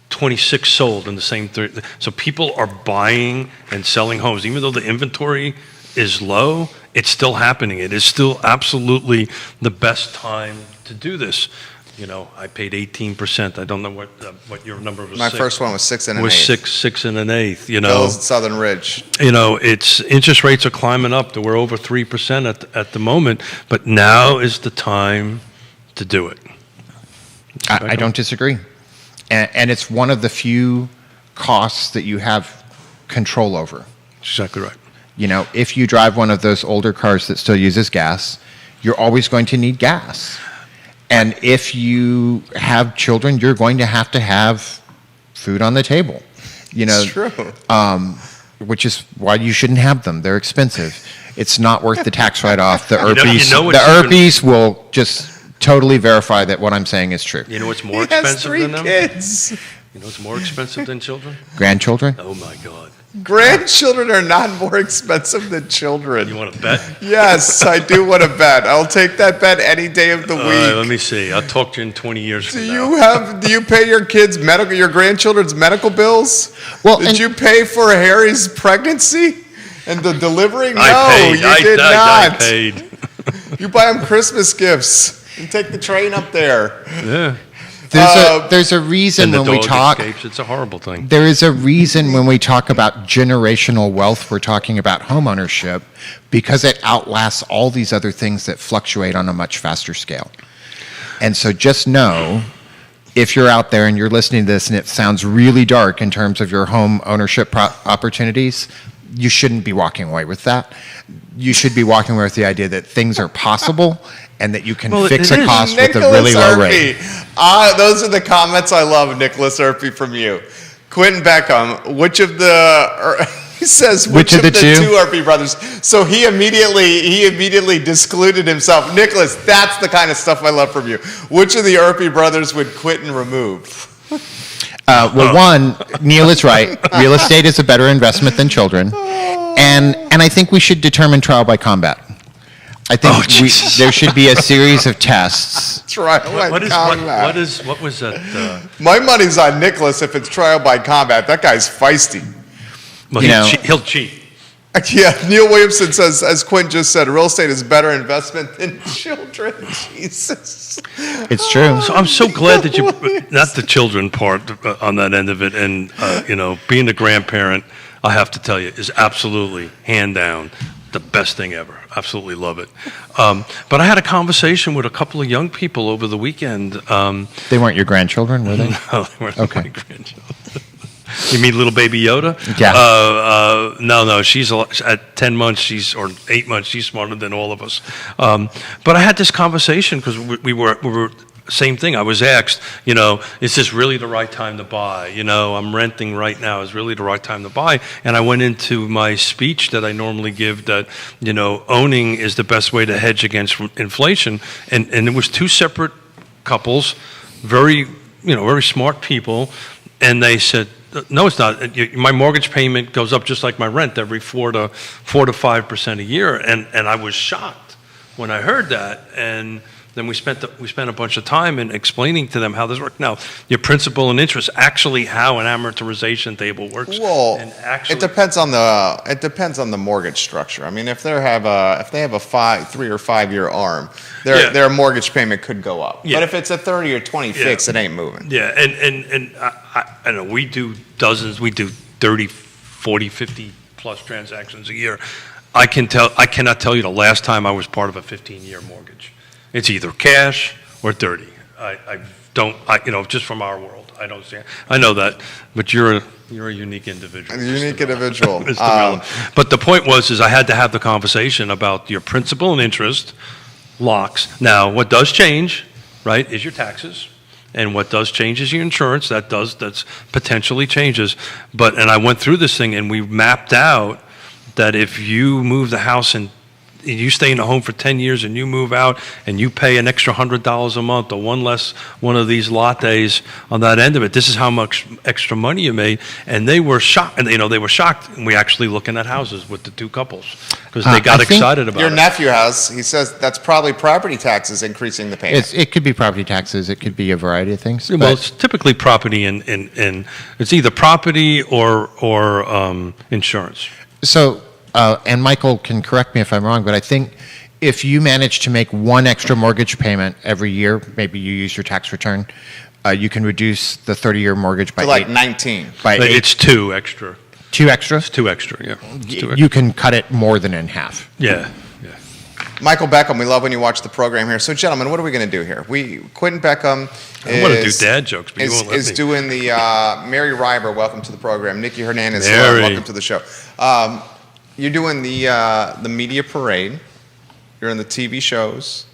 26 sold in the same 30. So people are buying and selling homes. Even though the inventory is low, it's still happening. It is still absolutely the best time to do this. You know, I paid 18%. I don't know what your number was. My first one was 6 and an was eighth. 6 and an eighth. You know, Bills at Southern Ridge. you know, it's interest rates are climbing up. We're over 3% at the moment, but now is the time to do it. I don't disagree. And it's one of the few costs that you have control over. Exactly right. You know, if you drive one of those older cars that still uses gas, you're always going to need gas. And if you have children, you're going to have food on the table. You know, It's true. which is why you shouldn't have them. They're expensive. It's not worth the tax write-off. The You know IRPs, what's the even- IRPs will just totally verify that what I'm saying is true. You know what's He more has expensive 3 than them? kids. You know what's more expensive than children? Grandchildren? Oh my God. Grandchildren are not more expensive than children. You want to bet? Yes, I do want to bet. I'll take that bet any day of the All right, let week. me see. I'll talk to you in 20 years from now. Do you pay your your grandchildren's medical bills? Well, Did and- you pay for Harry's pregnancy and the delivery? No, I paid. you did I not. paid. You buy them Christmas gifts and take the train up there. Yeah. There's a reason And the when we dog talk. escapes. It's a horrible thing. There is a reason when we talk about generational wealth, we're talking about home ownership, because it outlasts all these other things that fluctuate on a much faster scale. And so just know, if you're out there and you're listening to this and it sounds really dark in terms of your home ownership opportunities, you shouldn't be walking away with that. You should be walking away with the idea that things are possible and that you can Well, fix it a is. cost with a Nicholas really low rate. Irby. Those are the comments I love, Nicholas Irby, from you. Quentin Beckham, which of the... He says, which of the two Irby brothers? So he immediately discluded himself. Nicholas, that's the kind of stuff I love from you. Which of the Irby brothers would Quentin remove? Well, one, Neil is right. Real estate is a better investment than children. And I think we should determine trial by combat. I think Oh, Jesus. there should be a series of tests. Trial by combat. What was that? My money's on Nicholas if it's trial by combat. That guy's feisty. Well, You know- he'll cheat. Yeah, Neil Williamson says, as Quinn just said, real estate is better investment than children. Jesus. It's true. So I'm so glad that you, not the children part on that end of it, and being a grandparent, I have to tell you, is absolutely hand down the best thing ever. Absolutely love it. But I had a conversation with a couple of young people over the weekend. They weren't your grandchildren, were they? No, they weren't Okay. my grandchildren. You mean little baby Yoda? Yeah. No. She's at 10 months. Or 8 months. She's smarter than all of us. But I had this conversation because we were same thing. I was asked, is this really the right time to buy? I'm renting right now. Is really the right time to buy? And I went into my speech that I normally give that, owning is the best way to hedge against inflation. And it was two separate couples, very smart people, and they said, no, it's not. My mortgage payment goes up just like my rent every 4 to 5% a year, and I was shocked when I heard that. And then we spent a bunch of time in explaining to them how this works. Now, your principal and interest, actually, how an amortization table works. Well, and actually, it depends on the mortgage structure. I mean, if they have a 3 or 5 year ARM, their mortgage payment could go up. Yeah. But if it's a 30 or 20 Yeah. fix, it ain't moving. Yeah, and I know we do dozens, we do 30, 40, 50 plus transactions a year. I cannot tell you the last time I was part of a 15-year mortgage. It's either cash or 30. Just from our world, I don't see it. I know that, but you're a unique individual. A unique individual. Mr. Miller. But the point is I had to have the conversation about your principal and interest locks. Now, what does change, right, is your taxes. And what does change is your insurance. That's potentially changes. And I went through this thing and we mapped out that if you move the house and you stay in the home for 10 years and you move out and you pay an extra $100 a month or one of these lattes on that end of it, this is how much extra money you made. And they were shocked. And they were shocked. And we actually looking at houses with the two couples because they got excited about Your it. nephew he says that's probably property taxes increasing the payment. It could be property taxes. It could be a variety of things. Well, but- it's typically property and it's either property or insurance. So, and Michael can correct me if I'm wrong, but I think if you manage to make one extra mortgage payment every year, maybe you use your tax return, you can reduce the 30-year mortgage by To like eight, 19. by But eight, it's two extra. two extra. It's two extra, yeah. It's two extra. You can cut it more than in half. Yeah. Michael Beckham, we love when you watch the program here. So, gentlemen, what are we going to do here? Quentin Beckham I want to do dad jokes, but you won't let is me. doing the Mary Reiber, welcome to the program. Nikki Hernandez, Mary. welcome to the show. You're doing the media parade. You're in the TV shows,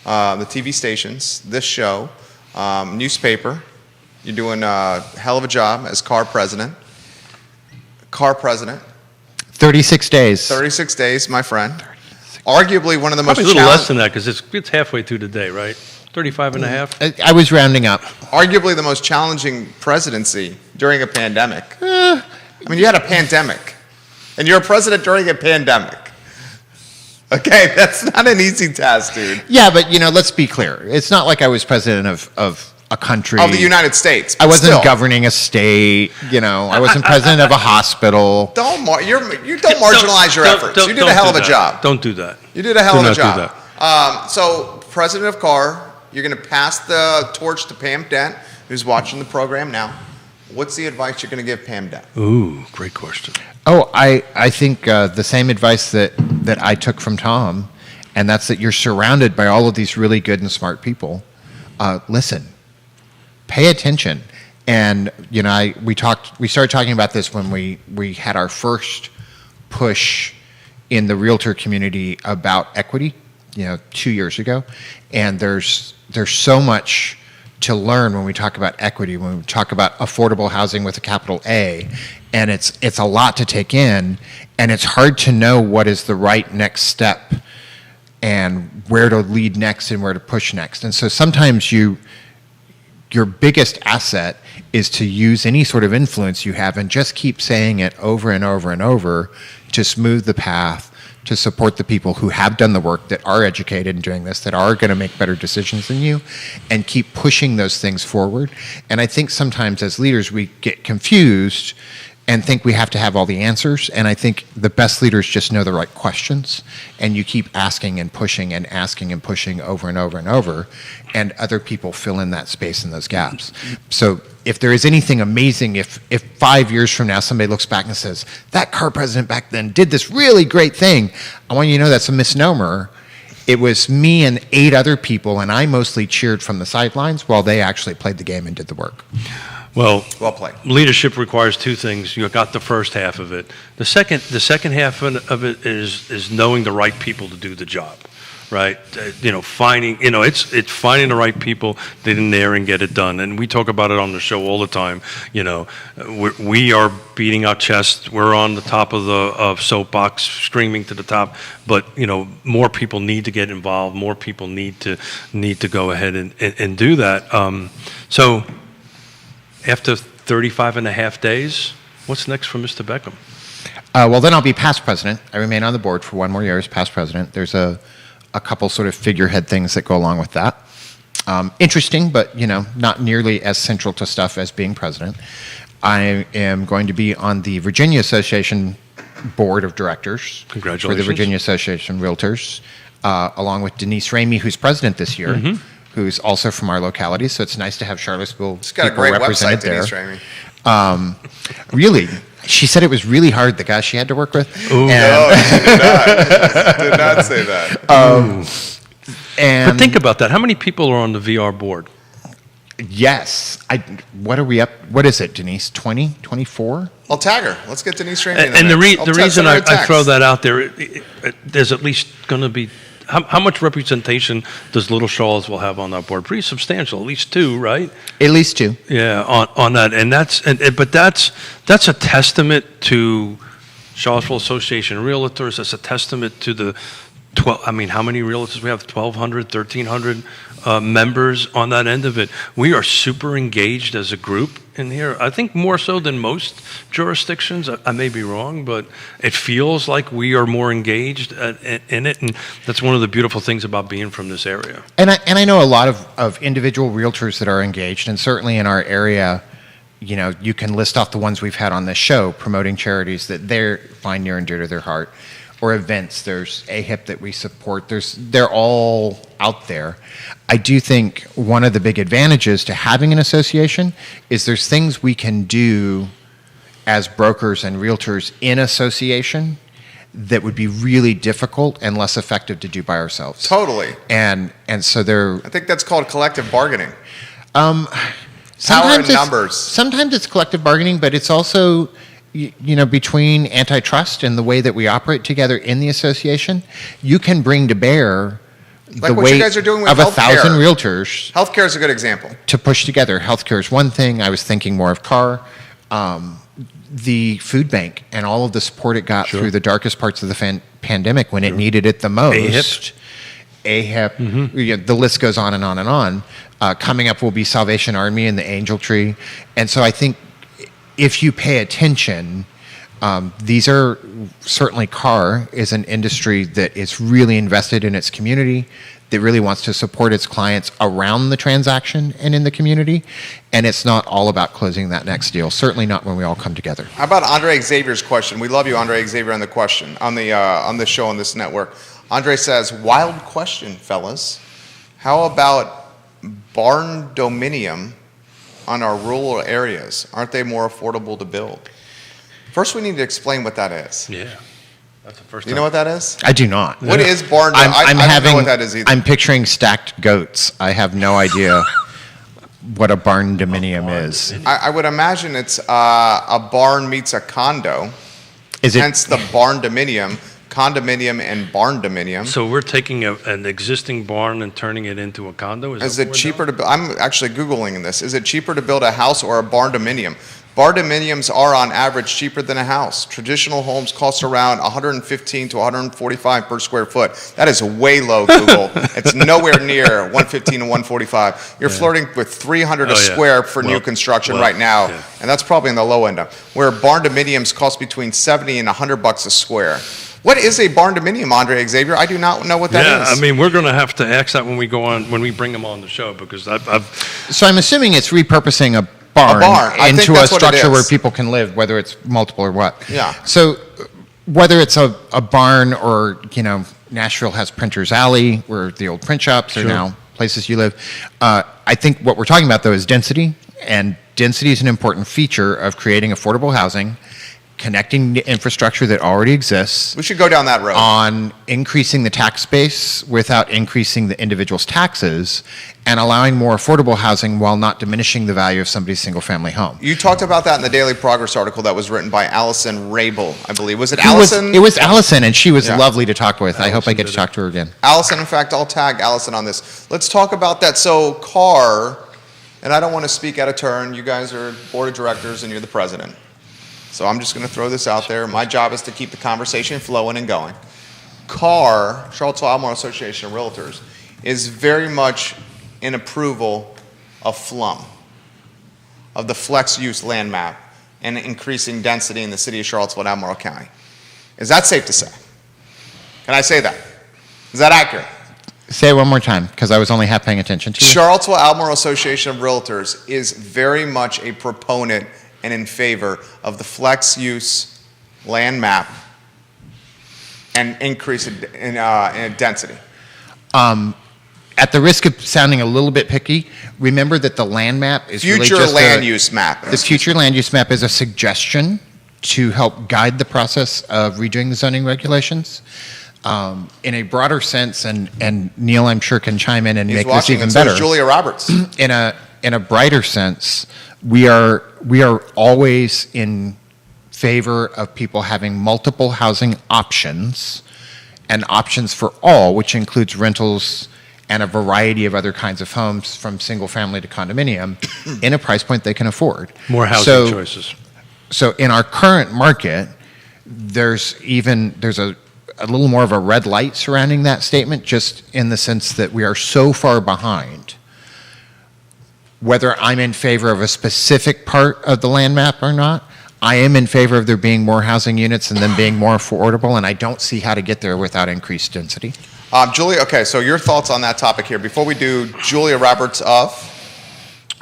the TV stations, this show, newspaper. You're doing a hell of a job as car president. 36 days. 36 days, my friend. Arguably one of the most Probably a little less than that because it's halfway through the day, right? 35 and a half. I was rounding up. Arguably the most challenging presidency during a pandemic. I mean, you had a pandemic, and you're a president during a pandemic. Okay, that's not an easy task, dude. Yeah, but let's be clear. It's not like I was president of a country. Of the United States. I but wasn't still. governing a state. I wasn't president of a hospital. Don't marginalize your efforts. You did a hell of a job. Don't do that. You did a hell of a Do not do job. So, president of CAR, you're going to pass the torch to Pam Dent, who's watching the program now. What's the advice you're going to give Pam Dent? Ooh, great question. Oh, I think the same advice that I took from Tom, and that's that you're surrounded by all of these really good and smart people. Listen, pay attention. And we started talking about this when we had our first push in the realtor community about equity, 2 years ago. And there's so much to learn when we talk about equity, when we talk about affordable housing with a capital A, and it's a lot to take in, and it's hard to know what is the right next step and where to lead next and where to push next. And so sometimes your biggest asset is to use any sort of influence you have and just keep saying it over and over and over to smooth the path, to support the people who have done the work, that are educated in doing this, that are going to make better decisions than you, and keep pushing those things forward. And I think sometimes as leaders we get confused and think we have to have all the answers. And I think the best leaders just know the right questions, and you keep asking and pushing over and over and over, and other people fill in that space and those gaps. So if there is anything amazing, if 5 years from now somebody looks back and says, that car president back then did this really great thing, I want you to know that's a misnomer. It was me and 8 other people, and I mostly cheered from the sidelines while they actually played the game and did the work. Well played. Leadership requires 2 things. You got the first half of it. The second half of it is knowing the right people to do the job, right? Finding, it's finding the right people, get in there and get it done. And we talk about it on the show all the time. We are beating our chests. We're on the top of the soapbox, screaming to the top. But more people need to get involved. More people need to go ahead and do that. So. After 35 and a half days, what's next for Mr. Beckham? Well, then I'll be past president. I remain on the board for 1 more year as past president. There's a couple sort of figurehead things that go along with that. Interesting, but not nearly as central to stuff as being president. I am going to be on the Virginia Association board of directors. Congratulations. For the Virginia Association of Realtors, along with Denise Ramey, who's president this year. Mm-hmm. Who's also from our locality, so it's nice to have Charlottesville She's got a people great represented website, there. Denise Ramey. Really, she said it was really hard, the guy she had to work with. No, she did not. Did not say that. But think about that. How many people are on the VR board? Yes. What are we up? What is it, Denise? 20, 24? I'll tag her. Let's get Denise Ramey in And the mix. reason I throw that out there, there's at least going to be. How much representation does Little Charlottesville have on that board? Pretty substantial, at least 2, right? At least 2. Yeah, on that, and that's a testament to Charlottesville Association of Realtors. That's a testament to the 12. I mean, how many realtors we have? 1,200, 1,300 members on that end of it. We are super engaged as a group in here. I think more so than most jurisdictions. I may be wrong, but it feels like we are more engaged in it, and that's one of the beautiful things about being from this area. And I know a lot of individual realtors that are engaged, and certainly in our area, you can list off the ones we've had on this show promoting charities that they find near and dear to their heart, or events. There's AHIP that we support. They're all out there. I do think one of the big advantages to having an association is there's things we can do as brokers and realtors in association that would be really difficult and less effective to do by ourselves. Totally. And so they're... I think that's called collective bargaining. Power Sometimes in numbers. Sometimes it's collective bargaining, but it's also... between antitrust and the way that we operate together in the association, you can bring to bear Like the what weight you guys are doing with of 1,000 healthcare. realtors Healthcare is a good example. to push together. Healthcare is one thing. I was thinking more of car. The food bank and all of the support it got through the darkest parts of the pandemic when it needed it the most. AHIP. Mm-hmm. The list goes on and on and on. Coming up will be Salvation Army and the Angel Tree. And so I think if you pay attention, these are certainly car is an industry that is really invested in its community, that really wants to support its clients around the transaction and in the community. And it's not all about closing that next deal. Certainly not when we all come together. How about Andre Xavier's question? We love you, Andre Xavier, on the question on the show on this network. Andre says, "Wild question, fellas. How about barn dominium on our rural areas? Aren't they more affordable to build?" First, we need to explain what that is. Yeah, that's the first Do you know what that is? I do not. What is barn dominium? I don't know what that is either. I'm picturing stacked goats. I have no idea what a barn dominium is. I would imagine it's a barn meets a condo, Is it? hence the barn dominium, condominium and barn dominium. So we're taking an existing barn and turning it into a condo? Is it cheaper to build? I'm actually Googling this. Is it cheaper to build a house or a barn dominium? Barndominiums are on average cheaper than a house. Traditional homes cost around 115 to 145 per square foot. That is way low, Google. It's nowhere near 115 to 145. You're flirting with 300 Oh, a yeah. square for new Well, construction well, right now, yeah. and that's probably in the low end of. Where barndominiums cost between 70 and 100 bucks a square. What is a barndominium, Andre Xavier? I do not know what that is. Yeah, I mean, we're going to have to ask that when we bring them on the show, because I've So I'm assuming it's repurposing a barn, I think into a that's what it structure where is. people can live, whether it's multiple or what. Yeah. So whether it's a barn or, Nashville has Printer's Alley, where the old print shops are Sure. now places you live. I think what we're talking about, though, is density. And density is an important feature of creating affordable housing, connecting the infrastructure that already exists, We should go down that road. on increasing the tax base without increasing the individual's taxes, and allowing more affordable housing while not diminishing the value of somebody's single-family home. You talked about that in the Daily Progress article that was written by Allison Rabel, I believe. Was it It was- Allison? It was Allison, and she was Yeah. lovely to talk with. I hope I Allison get to did talk to her again. Allison, in fact, I'll tag Allison on this. Let's talk about that. So, CAR, and I don't want to speak out of turn. You guys are board of directors and you're the president. So I'm just going to throw this out there. My job is to keep the conversation flowing and going. CAR, Charlottesville Albemarle Association of Realtors, is very much in approval of FLUM, of the flex use land map, and increasing density in the city of Charlottesville and Albemarle County. Is that safe to say? Can I say that? Is that accurate? Say it one more time, because I was only half paying attention to you. Charlottesville Albemarle Association of Realtors is very much a proponent and in favor of the flex use land map and increase in density. At the risk of sounding a little bit picky, remember that the land map is really Future just land use map. The future land use map is a suggestion to help guide the process of redoing the zoning regulations. In a broader sense, and Neil, I'm sure, can chime in and He's make this watching, even and so better. is Julia Roberts. In a brighter sense, we are always in favor of people having multiple housing options, and options for all, which includes rentals and a variety of other kinds of homes, from single family to condominium, in a price point they can afford. more housing So- choices. So in our current market, there's a little more of a red light surrounding that statement, just in the sense that we are so far behind. Whether I'm in favor of a specific part of the land map or not, I am in favor of there being more housing units and them being more affordable, and I don't see how to get there without increased density. Julia, okay, so your thoughts on that topic here. Before we do, Julia Roberts of,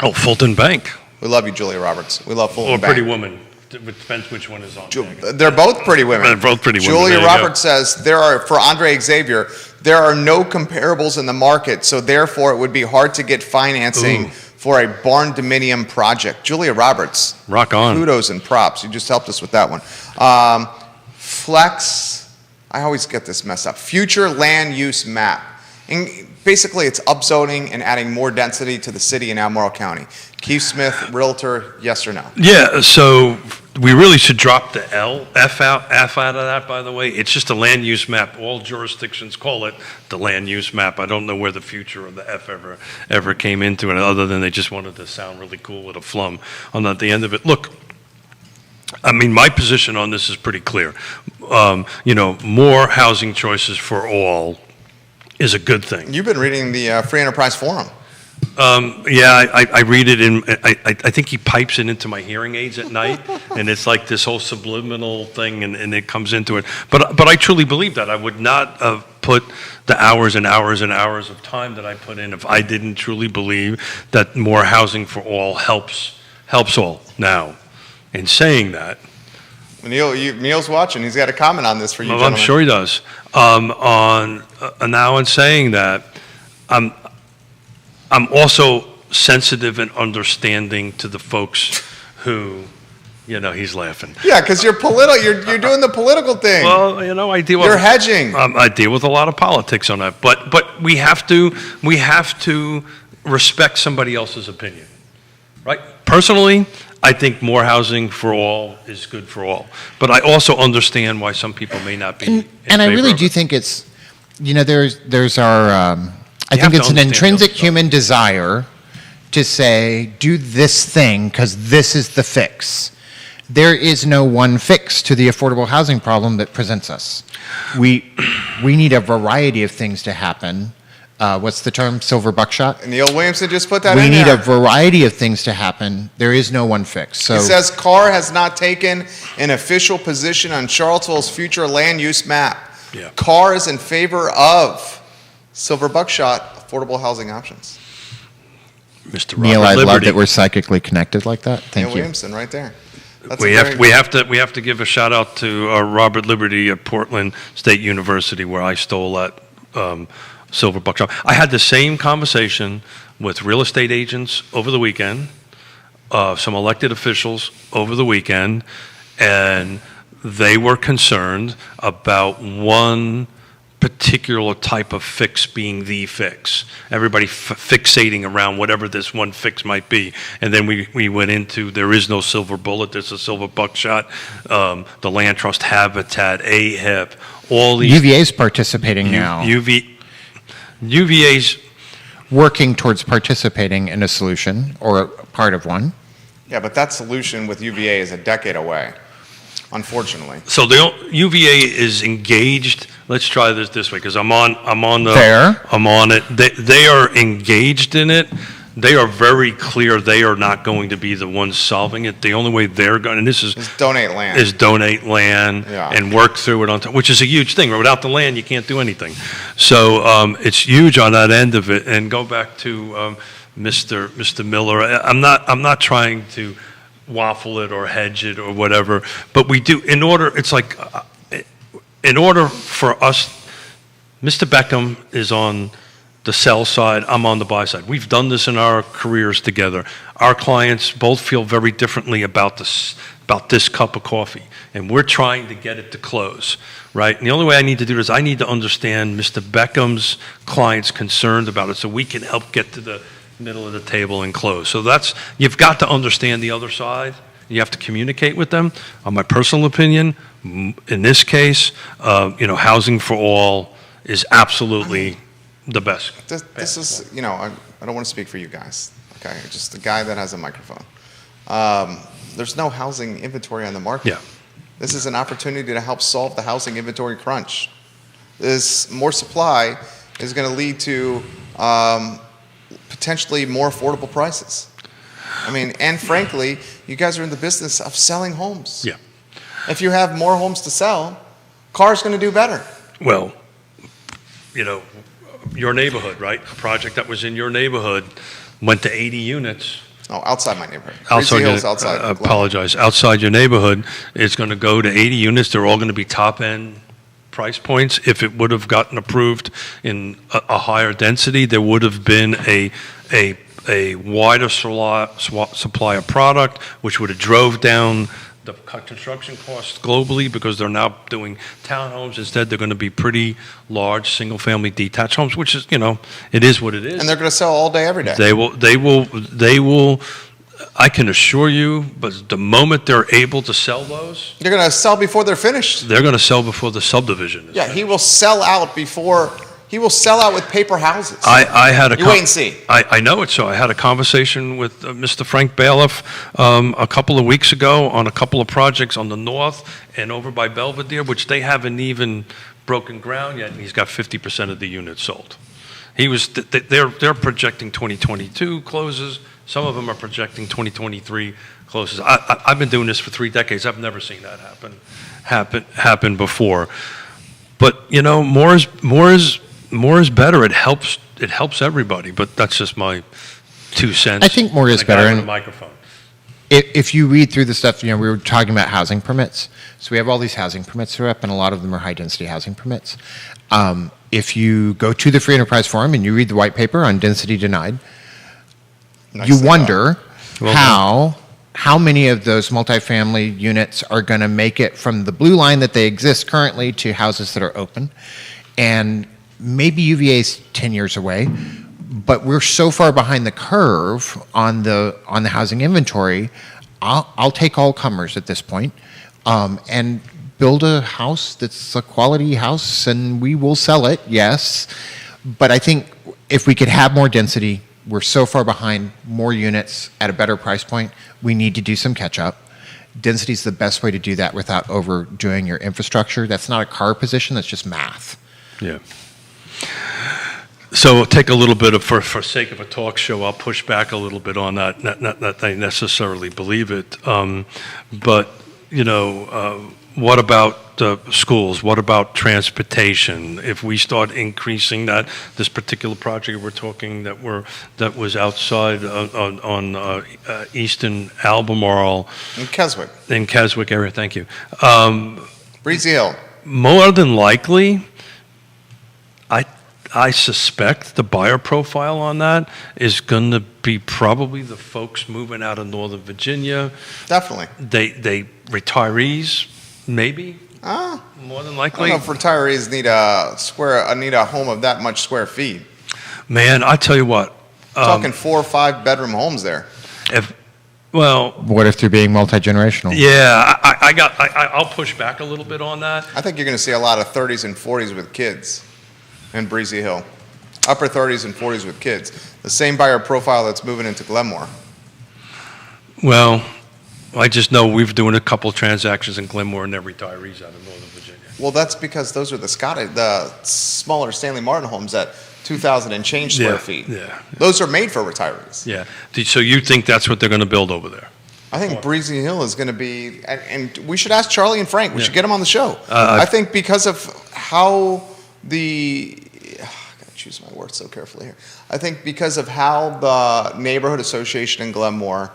Oh, Fulton Bank, we love you, Julia Roberts. We love Fulton or Bank. Pretty Woman. It depends which one is on. They're both pretty women. They're both pretty women. Julia There you Roberts says for Andre Xavier, there are no comparables in the market, so therefore it would be hard to get financing Ooh. for a barn dominium project. Julia Roberts, Rock on. kudos and props. You just helped us with that one. Flex, I always get this messed up. Future land use map. And basically, it's upzoning and adding more density to the city in Albemarle County. Keith Smith, Realtor, yes or no? Yeah, so we really should drop the F out of that, by the way. It's just a land use map. All jurisdictions call it the land use map. I don't know where the future of the F ever came into it, other than they just wanted to sound really cool with a flum on the end of it. Look, I mean, my position on this is pretty clear. More housing choices for all is a good thing. You've been reading the Free Enterprise Forum. Yeah, I read it in, I think he pipes it into my hearing aids at night, and it's like this whole subliminal thing, and it comes into it. But I truly believe that. I would not have put the hours and hours and hours of time that I put in if I didn't truly believe that more housing for all helps all. Now, in saying that, Neil's watching. He's got a comment on this for you, well, gentlemen. I'm sure he does. Now in saying that, I'm also sensitive and understanding to the folks who, he's laughing. Yeah, because you're you're doing the political thing. Well, I deal with. You're hedging. I deal with a lot of politics on that, but we have to respect somebody else's opinion, right? Personally, I think more housing for all is good for all, but I also understand why some people may not be. And I really do it. think it's, there's our, I You think have to it's an understand intrinsic those stuff. human desire to say, do this thing because this is the fix. There is no one fix to the affordable housing problem that presents us. We need a variety of things to happen. What's the term? Silver buckshot? Neil Williamson just put that We in need there. a variety of things to happen. There is no one fix. So It says Carr has not taken an official position on Charlottesville's future land use map. Yeah. Carr is in favor of silver buckshot affordable housing options. Mr. Neil, Robert I love Liberty. that we're psychically connected like that. Thank Neil you. Williamson, right there. That's We a have, very- we have to give a shout out to Robert Liberty at Portland State University, where I stole that silver buckshot. I had the same conversation with real estate agents over the weekend, some elected officials over the weekend, and they were concerned about one particular type of fix being the fix. Everybody fixating around whatever this one fix might be. And then we went into, there is no silver bullet, there's a silver buckshot, the Land Trust Habitat, AHIP, all these. UVA's participating now, UVA's, working towards participating in a solution or a part of one. Yeah, but that solution with UVA is a decade away, unfortunately. so the UVA is engaged. Let's try this way, because I'm on the. Fair. I'm on it. They are engaged in it. They are very clear they are not going to be the ones solving it. The only way they're going, and this is Just donate land. donate land Yeah. and work through it on time, which is a huge thing. Without the land, you can't do anything. So it's huge on that end of it. And go back to Mr. Miller. I'm not trying to waffle it or hedge it or whatever, but we do in order. It's like in order for us, Mr. Beckham is on the sell side, I'm on the buy side. We've done this in our careers together. Our clients both feel very differently about this cup of coffee, and we're trying to get it to close, right? And the only way I need to do this, I need to understand Mr. Beckham's clients' concerned about it so we can help get to the middle of the table and close. So you've got to understand the other side. You have to communicate with them. On my personal opinion, in this case, housing for all is absolutely the best. This is, I don't want to speak for you guys, okay? Just the guy that has a microphone. There's no housing inventory on the market. Yeah. This is an opportunity to help solve the housing inventory crunch. This more supply is going to lead to potentially more affordable prices. And frankly, you guys are in the business of selling homes. Yeah. If you have more homes to sell, Carr's going to do better. Well, your neighborhood, right? A project that was in your neighborhood went to 80 units. Oh, outside my neighborhood. Outside Gracie Hills, your, outside. I apologize. Outside your neighborhood, it's going to go to 80 units. They're all going to be top-end price points. If it would have gotten approved in a higher density, there would have been a wider supply of product, which would have drove down the construction costs globally, because they're now doing townhomes. Instead, they're going to be pretty large, single-family detached homes, which is, it is what it is. And they're going to sell all day, every day. They will, I can assure you, but the moment they're able to sell those, They're going to sell before they're finished. they're going to sell before the subdivision is Yeah, finished. he will sell out with paper houses. I had a You wait and see. I know it. So I had a conversation with Mr. Frank Bailiff a couple of weeks ago on a couple of projects on the north and over by Belvedere, which they haven't even broken ground yet, and he's got 50% of the units sold. They're projecting 2022 closes. Some of them are projecting 2023 closes. I've been doing this for 3 decades. I've never seen that happen before. But more is better. It helps everybody. But that's just my 2 cents. I think more is And a guy better, with a and- microphone. If you read through the stuff, we were talking about housing permits. So we have all these housing permits that are up, and a lot of them are high-density housing permits. If you go to the Free Enterprise Forum and you read the white paper on density denied, you Nicely wonder Well how many of those multifamily units are going to make it from the blue line that they exist currently to houses that are open. And maybe UVA is 10 years away, but we're so far behind the curve on the housing inventory. I'll take all comers at this point, and build a house that's a quality house, and we will sell it, yes. But I think if we could have more density, we're so far behind, more units at a better price point. We need to do some catch up. Density is the best way to do that without overdoing your infrastructure. That's not a car position, that's just math. Yeah. So I'll take a little bit of, for sake of a talk show, I'll push back a little bit on that. Not that I necessarily believe it, but what about schools? What about transportation? If we start increasing that, this particular project we're talking that was outside on Easton Albemarle In Keswick, in Keswick area. Thank you. Breezy Hill. More than likely, I suspect the buyer profile on that is going to be probably the folks moving out of Northern Virginia. Definitely. They retirees, maybe. More than I likely. don't know if retirees need a home of that much square feet. Man, I tell you what. Talking 4 or 5 bedroom homes there. What if they're being multi-generational? Yeah, I'll push back a little bit on that. I think you're going to see a lot of 30s and 40s with kids in Breezy Hill. Upper 30s and 40s with kids. The same buyer profile that's moving into Glenmore. Well, I just know we've doing a couple of transactions in Glenmore and they're retirees out of Northern Virginia. Well, that's because those are the smaller Stanley Martin homes at 2,000 and change square feet. Yeah. Those are made for retirees. Yeah. So you think that's what they're going to build over there? I think Breezy Hill is going to be, and we should ask Charlie and Frank. We should get them on the show. I think because of how I gotta choose my words so carefully here. I think because of how the neighborhood association in Glenmore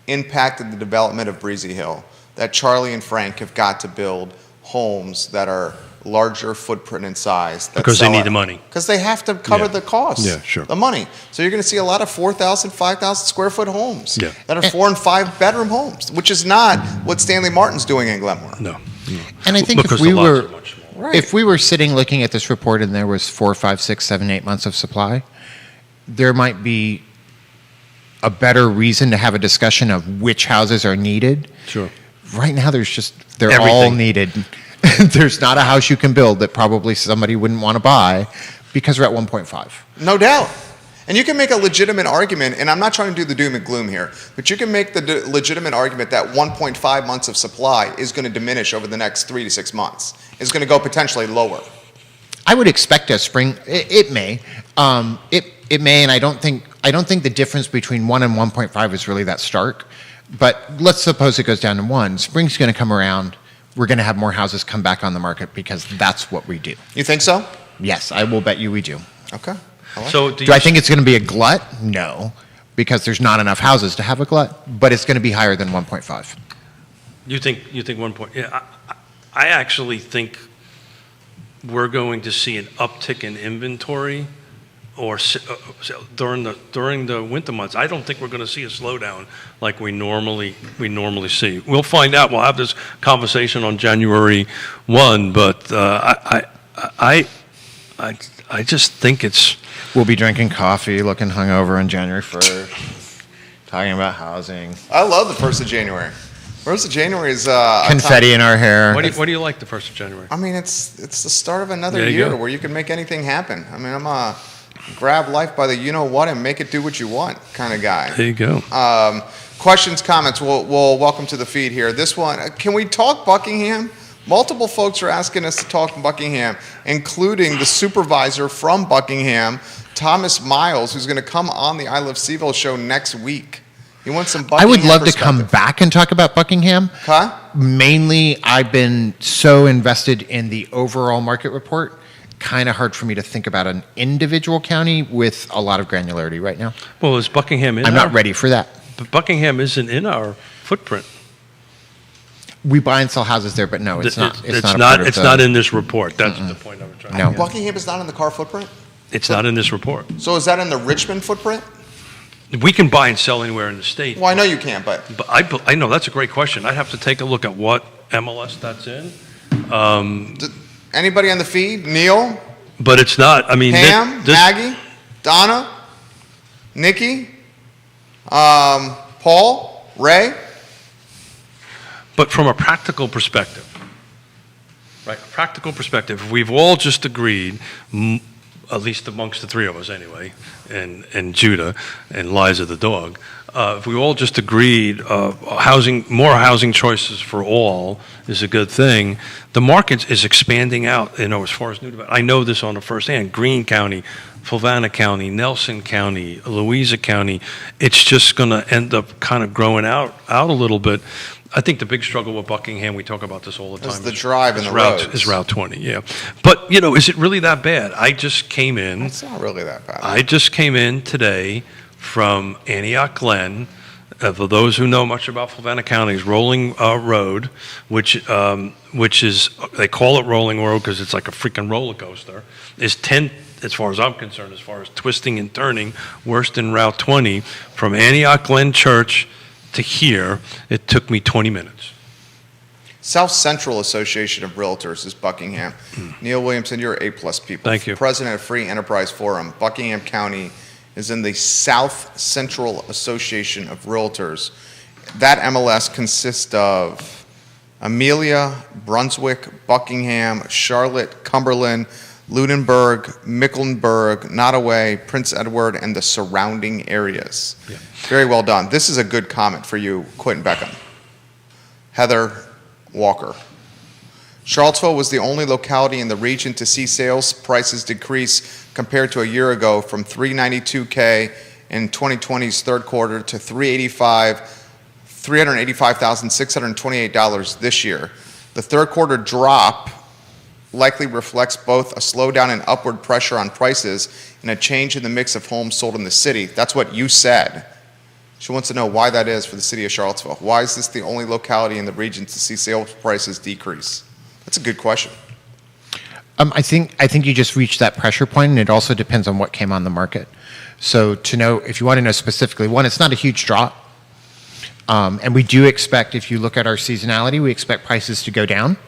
impacted the development of Breezy Hill, that Charlie and Frank have got to build homes that are larger footprint and size. Because they need the money. Because they have to cover the costs. Yeah, sure. The money. So you're going to see a lot of 4,000, 5,000 square foot homes that are 4 and 5 bedroom homes, which is not what Stanley Martin's doing in Glenmore. No. And I think Because if we the lots were are much smaller. Right. if we were sitting looking at this report and there was 4, 5, 6, 7, 8 months of supply, there might be a better reason to have a discussion of which houses are needed. Sure. Right now, they're all Everything. needed. There's not a house you can build that probably somebody wouldn't want to buy because we're at 1.5. No doubt. And you can make a legitimate argument, and I'm not trying to do the doom and gloom here, but you can make the legitimate argument that 1.5 months of supply is going to diminish over the next 3 to 6 months. It's going to go potentially lower. I would expect a spring. It may. It may, and I don't think the difference between 1 and 1.5 is really that stark. But let's suppose it goes down to 1. Spring's going to come around. We're going to have more houses come back on the market because that's what we do. You think so? Yes, I will bet you we do. Okay. I like So Do I think it's going to be a glut? No, because there's not enough houses to have a glut. But it's going to be higher than 1.5. You think 1 point? Yeah, I actually think we're going to see an uptick in inventory, or during the winter months. I don't think we're going to see a slowdown like we normally see. We'll find out. We'll have this conversation on January 1. But I just think it's. We'll be drinking coffee, looking hungover on January 1st, talking about housing. I love the 1st of January. 1st of January is a Confetti in our hair. What do you like the 1st of January? I mean, it's the start of another There you year go. where you can make anything happen. I mean, I'm a grab life by the you-know-what and make it do what you want kind of guy. There you go. Questions, comments, we'll welcome to the feed here. This one, can we talk Buckingham? Multiple folks are asking us to talk Buckingham, including the supervisor from Buckingham, Thomas Miles, who's going to come on the I Love Seville show next week. He wants some I Buckingham would love to come perspective. back and talk about Buckingham. Huh? Mainly, I've been so invested in the overall market report. Kind of hard for me to think about an individual county with a lot of granularity right now. Well, is Buckingham in I'm not ready for that. But Buckingham isn't in our footprint. We buy and sell houses there, but no, it's not. It's not. not. It's not in this report. That's the point I was trying No. to get. Buckingham is not in the car footprint? It's not in this report. So is that in the Richmond footprint? We can buy and sell anywhere in the state. Well, I know you can't, but But I know that's a great question. I'd have to take a look at what MLS that's in. anybody on the feed? Neil? But it's not. I mean, Pam? this, Maggie? Donna? Nikki? Paul? Ray? but from a practical perspective, right? A practical perspective, we've all just agreed at least amongst the three of us anyway, and Judah and Liza the dog, if we all just agreed more housing choices for all is a good thing, the market is expanding out, as far as new development. I know this on the first hand. Greene County, Fluvanna County, Nelson County, Louisa County, it's just going to end up kind of growing out a little bit. I think the big struggle with Buckingham, we talk about this all the time. Is the drive and the roads. Is Route 20, yeah. But, is it really that bad? I just came in. It's not really that bad. I just came in today from Antioch Glen. For those who know much about Fluvanna County's Rolling Road, which is, they call it Rolling Road because it's like a freaking roller coaster, is 10, as far as I'm concerned, as far as twisting and turning, worse than Route 20. From Antioch Glen Church to here, it took me 20 minutes. South Central Association of Realtors is Buckingham. Neil Williamson, you're A-plus people. Thank you. President of Free Enterprise Forum. Buckingham County is in the South Central Association of Realtors. That MLS consists of Amelia, Brunswick, Buckingham, Charlotte, Cumberland, Lunenburg, Mecklenburg, Nottoway, Prince Edward, and the surrounding areas. Yeah. Very well done. This is a good comment for you, Quentin Beckham. Heather Walker. Charlottesville was the only locality in the region to see sales prices decrease compared to a year ago from $392K in 2020's third quarter to $385,628 this year. The third quarter drop likely reflects both a slowdown in upward pressure on prices and a change in the mix of homes sold in the city. That's what you said. She wants to know why that is for the city of Charlottesville. Why is this the only locality in the region to see sales prices decrease? That's a good question. I think you just reached that pressure point, and it also depends on what came on the market. So to know, if you want to know specifically, one, it's not a huge drop. And we do expect, if you look at our seasonality, we expect prices to go down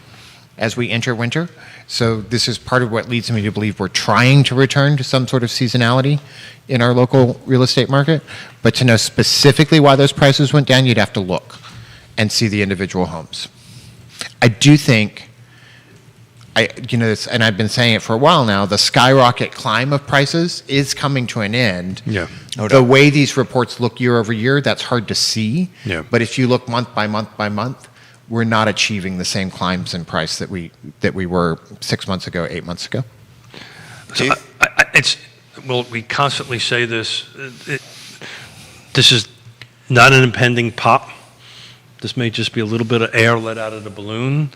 as we enter winter. So this is part of what leads me to believe we're trying to return to some sort of seasonality in our local real estate market. But to know specifically why those prices went down, you'd have to look and see the individual homes. I do think, and I've been saying it for a while now, the skyrocket climb of prices is coming to an end. Yeah. No The doubt. way these reports look year over year, that's hard to see. Yeah. But if you look month by month by month, we're not achieving the same climbs in price that we were 6 months ago, 8 months ago. Keith? We constantly say this. This is not an impending pop. This may just be a little bit of air let out of the balloon.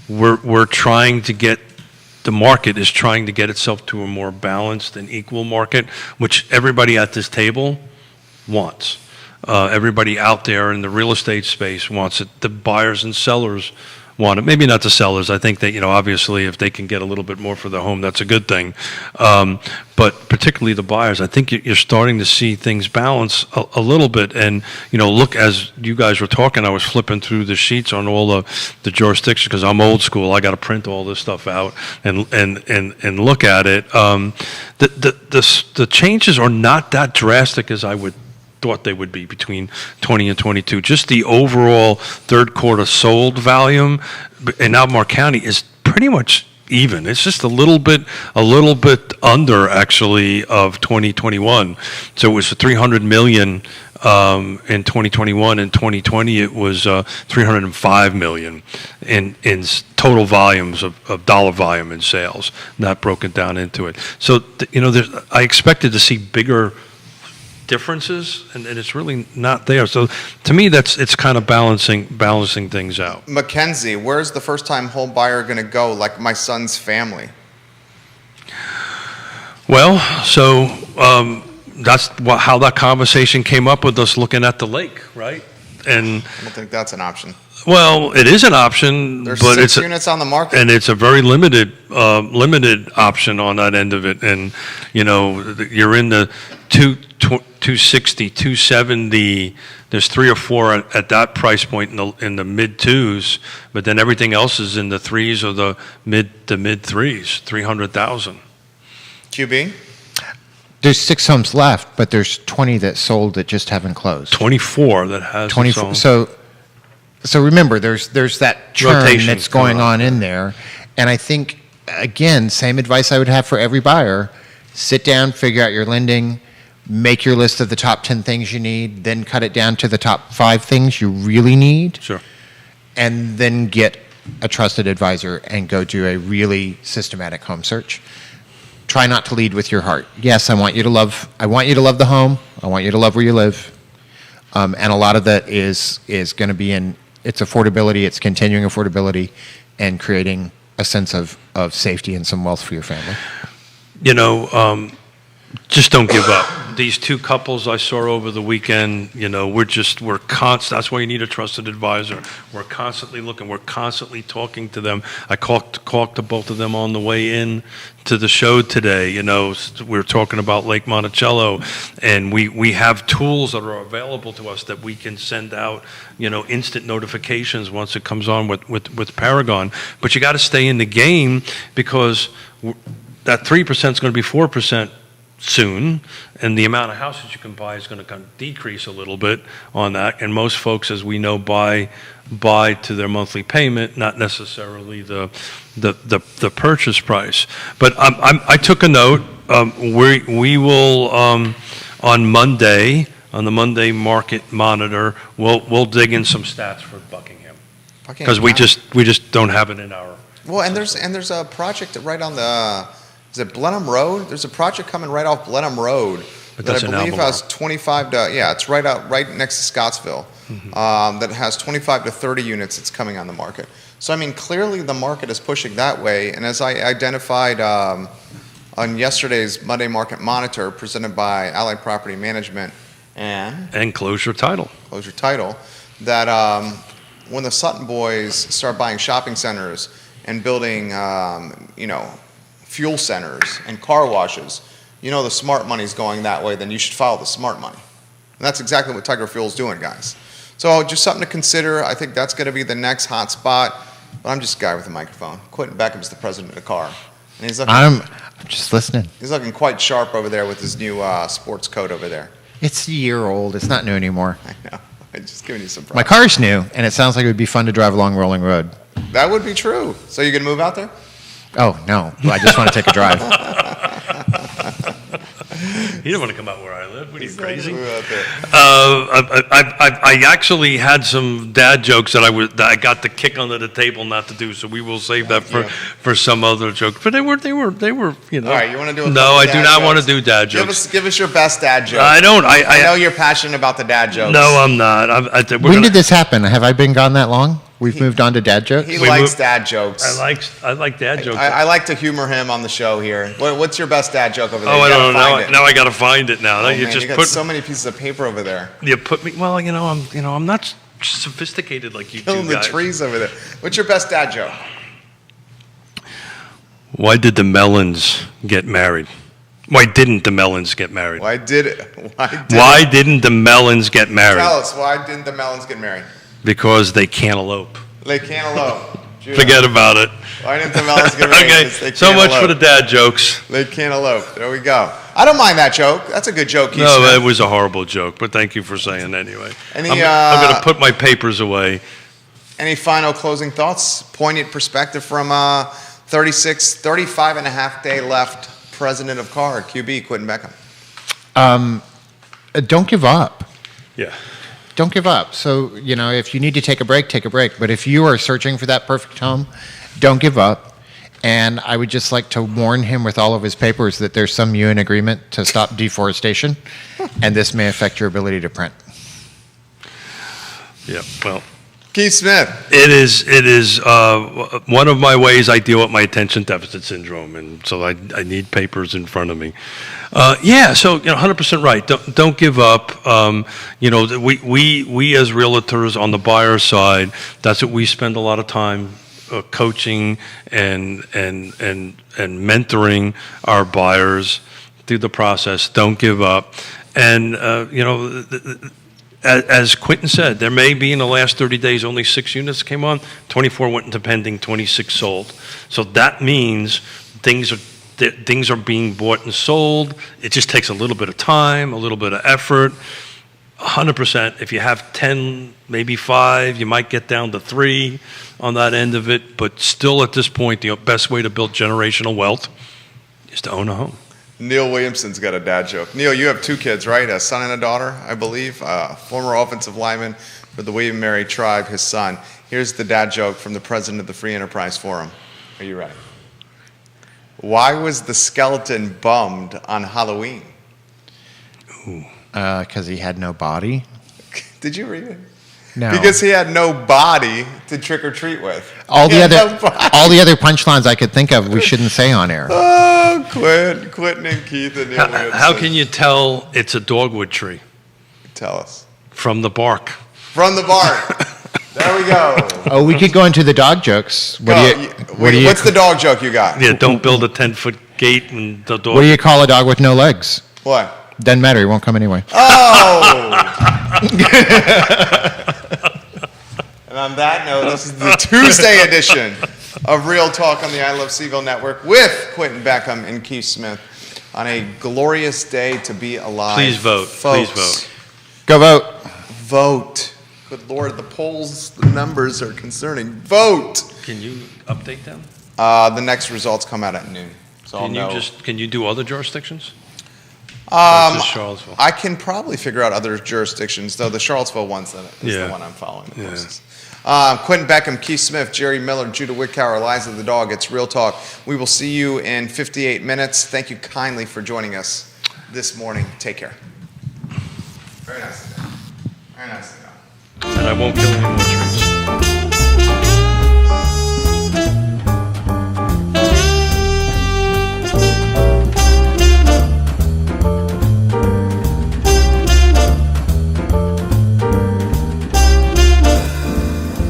We're trying to get, the market is trying to get itself to a more balanced and equal market, which everybody at this table wants. Everybody out there in the real estate space wants it. The buyers and sellers want it. Maybe not the sellers. I think that, obviously if they can get a little bit more for their home, that's a good thing. But particularly the buyers, I think you're starting to see things balance a little bit. And, look, as you guys were talking, I was flipping through the sheets on all the jurisdictions because I'm old school. I got to print all this stuff out and look at it. The changes are not that drastic as I would thought they would be between 20 and 22. Just the overall third quarter sold volume in Albemarle County is pretty much even. It's just a little bit under actually of 2021. So it was 300 million in 2021. In 2020, it was 305 million in total volumes of dollar volume in sales, not broken down into it. So I expected to see bigger differences, and it's really not there. So to me, it's kind of balancing things out. Mackenzie, where's the first-time home buyer going to go, like my son's family? Well, so that's how that conversation came up with us looking at the lake, right? And I don't think that's an option. well, it is an option, There's but 6 units on the market. and it's a very limited option on that end of it. And you're in the 260, 270. There's 3 or 4 at that price point in the mid twos, but then everything else is in the threes or the mid threes, 300,000. QB? There's 6 homes left, but there's 20 that sold that just haven't closed. 24 that has 24. its own. So remember, there's that churn Rotation that's going going on. on in there, and I think again, same advice I would have for every buyer: sit down, figure out your lending, make your list of the top 10 things you need, then cut it down to the top 5 things you really need, Sure. and then get a trusted advisor and go do a really systematic home search. Try not to lead with your heart. Yes, I want you to love the home. I want you to love where you live. And a lot of that is going to be in its affordability, its continuing affordability, and creating a sense of safety and some wealth for your family. You know, just don't give up. These two couples I saw over the weekend, you know, we're constant. That's why you need a trusted advisor. We're constantly looking. We're constantly talking to them. I talked to both of them on the way in to the show today. You know, we were talking about Lake Monticello, and we have tools that are available to us that we can send out, you know, instant notifications once it comes on with Paragon. But you got to stay in the game, because that 3% is going to be 4% soon, and the amount of houses you can buy is going to kind of decrease a little bit on that. And most folks, as we know, buy to their monthly payment, not necessarily the purchase price. But I took a note. We will on Monday, on the Monday Market Monitor, we'll dig in some stats for Buckingham, because we just don't have it in our. Well, and there's a project right on the, is it Blenheim Road? There's a project coming right off Blenheim Road But that that's I in believe Albemarle. has 25 to, yeah, it's right next to Scottsville. That has 25 to 30 units that's coming on the market. So I mean, clearly the market is pushing that way. And as I identified on yesterday's Monday Market Monitor, presented by Allied Property Management and Closure Title. Closure Title, that when the Sutton boys start buying shopping centers and building, fuel centers and car washes, you know the smart money's going that way, then you should follow the smart money. And that's exactly what Tiger Fuel's doing, guys. So just something to consider. I think that's going to be the next hot spot. But I'm just a guy with a microphone. Quentin Beckham's the president of the car. And I'm just listening. he's looking quite sharp over there with his new sports coat over there. It's a year old. It's not new anymore. I know. I'm just giving you some My props. car's new, and it sounds like it would be fun to drive along Rolling Road. That would be true. So you're going to move out there? Oh, no. I just want to take a drive. You don't want to come out where I live. What are you, crazy? Move out there. I actually had some dad jokes that I got the kick under the table not to do, so we will save that for some other joke. But they were you know. All right, you want to do a No, couple I dad do not want to jokes? do dad jokes. Give us your best dad joke. I don't. I know you're passionate about the dad jokes. No, I'm not. When did this happen? Have I been gone that long? We've moved on to dad jokes? He We likes move- dad jokes. I like dad jokes. I like to humor him on the show here. What's your best dad joke over there? Oh, You I gotta don't know. find it. Now I got to find it now. Oh, you man, just you got put so many pieces of paper over there. you put me. Well, I'm not sophisticated like you Killing two the guys. trees over there. What's your best dad joke? Why did the Mellons get married? Why didn't the Mellons get married? Why Didn't the Mellons get married? Tell us, why didn't the Melons get married? Because they can't elope. Lake Cantaloupe. Judah. Forget about it. Why didn't the Melons get married? Okay, 'Cause they so can't much for elope. the dad jokes. Lake Cantaloupe. There we go. I don't mind that joke. That's a good joke, Keith No, Smith. it was a horrible joke, but thank you for saying it anyway. Any, I'm going to put my papers away. Any final closing thoughts? Poignant perspective from 35 and a half day left president of CAR, QB, Quentin Beckham. Don't give up. Yeah. Don't give up. So, if you need to take a break, take a break. But if you are searching for that perfect home, don't give up. And I would just like to warn him with all of his papers that there's some UN agreement to stop deforestation, and this may affect your ability to print. Yeah. Well, Keith Smith. it is one of my ways I deal with my attention deficit syndrome, and so I need papers in front of me. So 100% right. Don't give up. We as realtors on the buyer side, that's what we spend a lot of time coaching and mentoring our buyers through the process. Don't give up. And as Quentin said, there may be in the last 30 days only 6 units came on, 24 went into pending, 26 sold. So that means things are being bought and sold. It just takes a little bit of time, a little bit of effort. 100%. If you have 10, maybe 5, you might get down to 3 on that end of it. But still, at this point, the best way to build generational wealth is to own a home. Neil Williamson's got a dad joke. Neil, you have 2 kids, right? A son and a daughter, I believe. Former offensive lineman for the William Mary tribe, his son. Here's the dad joke from the president of the Free Enterprise Forum. Are you ready? Why was the skeleton bummed on Halloween? Because he had no body. Did you read it? No. Because he had no body to trick or treat with. all He the had other no body. all the other punchlines I could think of we shouldn't say on air. Oh, Quentin and Keith and Neil Williamson. How can you tell it's a dogwood tree? Tell us? From the bark. From the bark. There we go. Oh, we could go into the dog jokes. What's the dog joke you got? Yeah, don't build a 10-foot gate and the dog. What do you call a dog with no legs? What? Doesn't matter. He won't come anyway. Oh! And on that note, this is the Tuesday edition of Real Talk on the I Love Seville Network with Quentin Beckham and Keith Smith on a glorious day to be alive. Please vote. Folks, Please vote. Go vote. Vote. Good Lord, the polls, the numbers are concerning. Vote. Can you update them? The next results come out at noon. So Can you do other jurisdictions? Or just Charlottesville? I can probably figure out other jurisdictions, though the Charlottesville one's is Yeah. the one I'm following the Yeah. closest. Quentin Beckham, Keith Smith, Jerry Miller, Judah Whitcower, Eliza the dog. It's Real Talk. We will see you in 58 minutes. Thank you kindly for joining us this morning. Take care. Very nice. Very nice. And I won't kill anyone.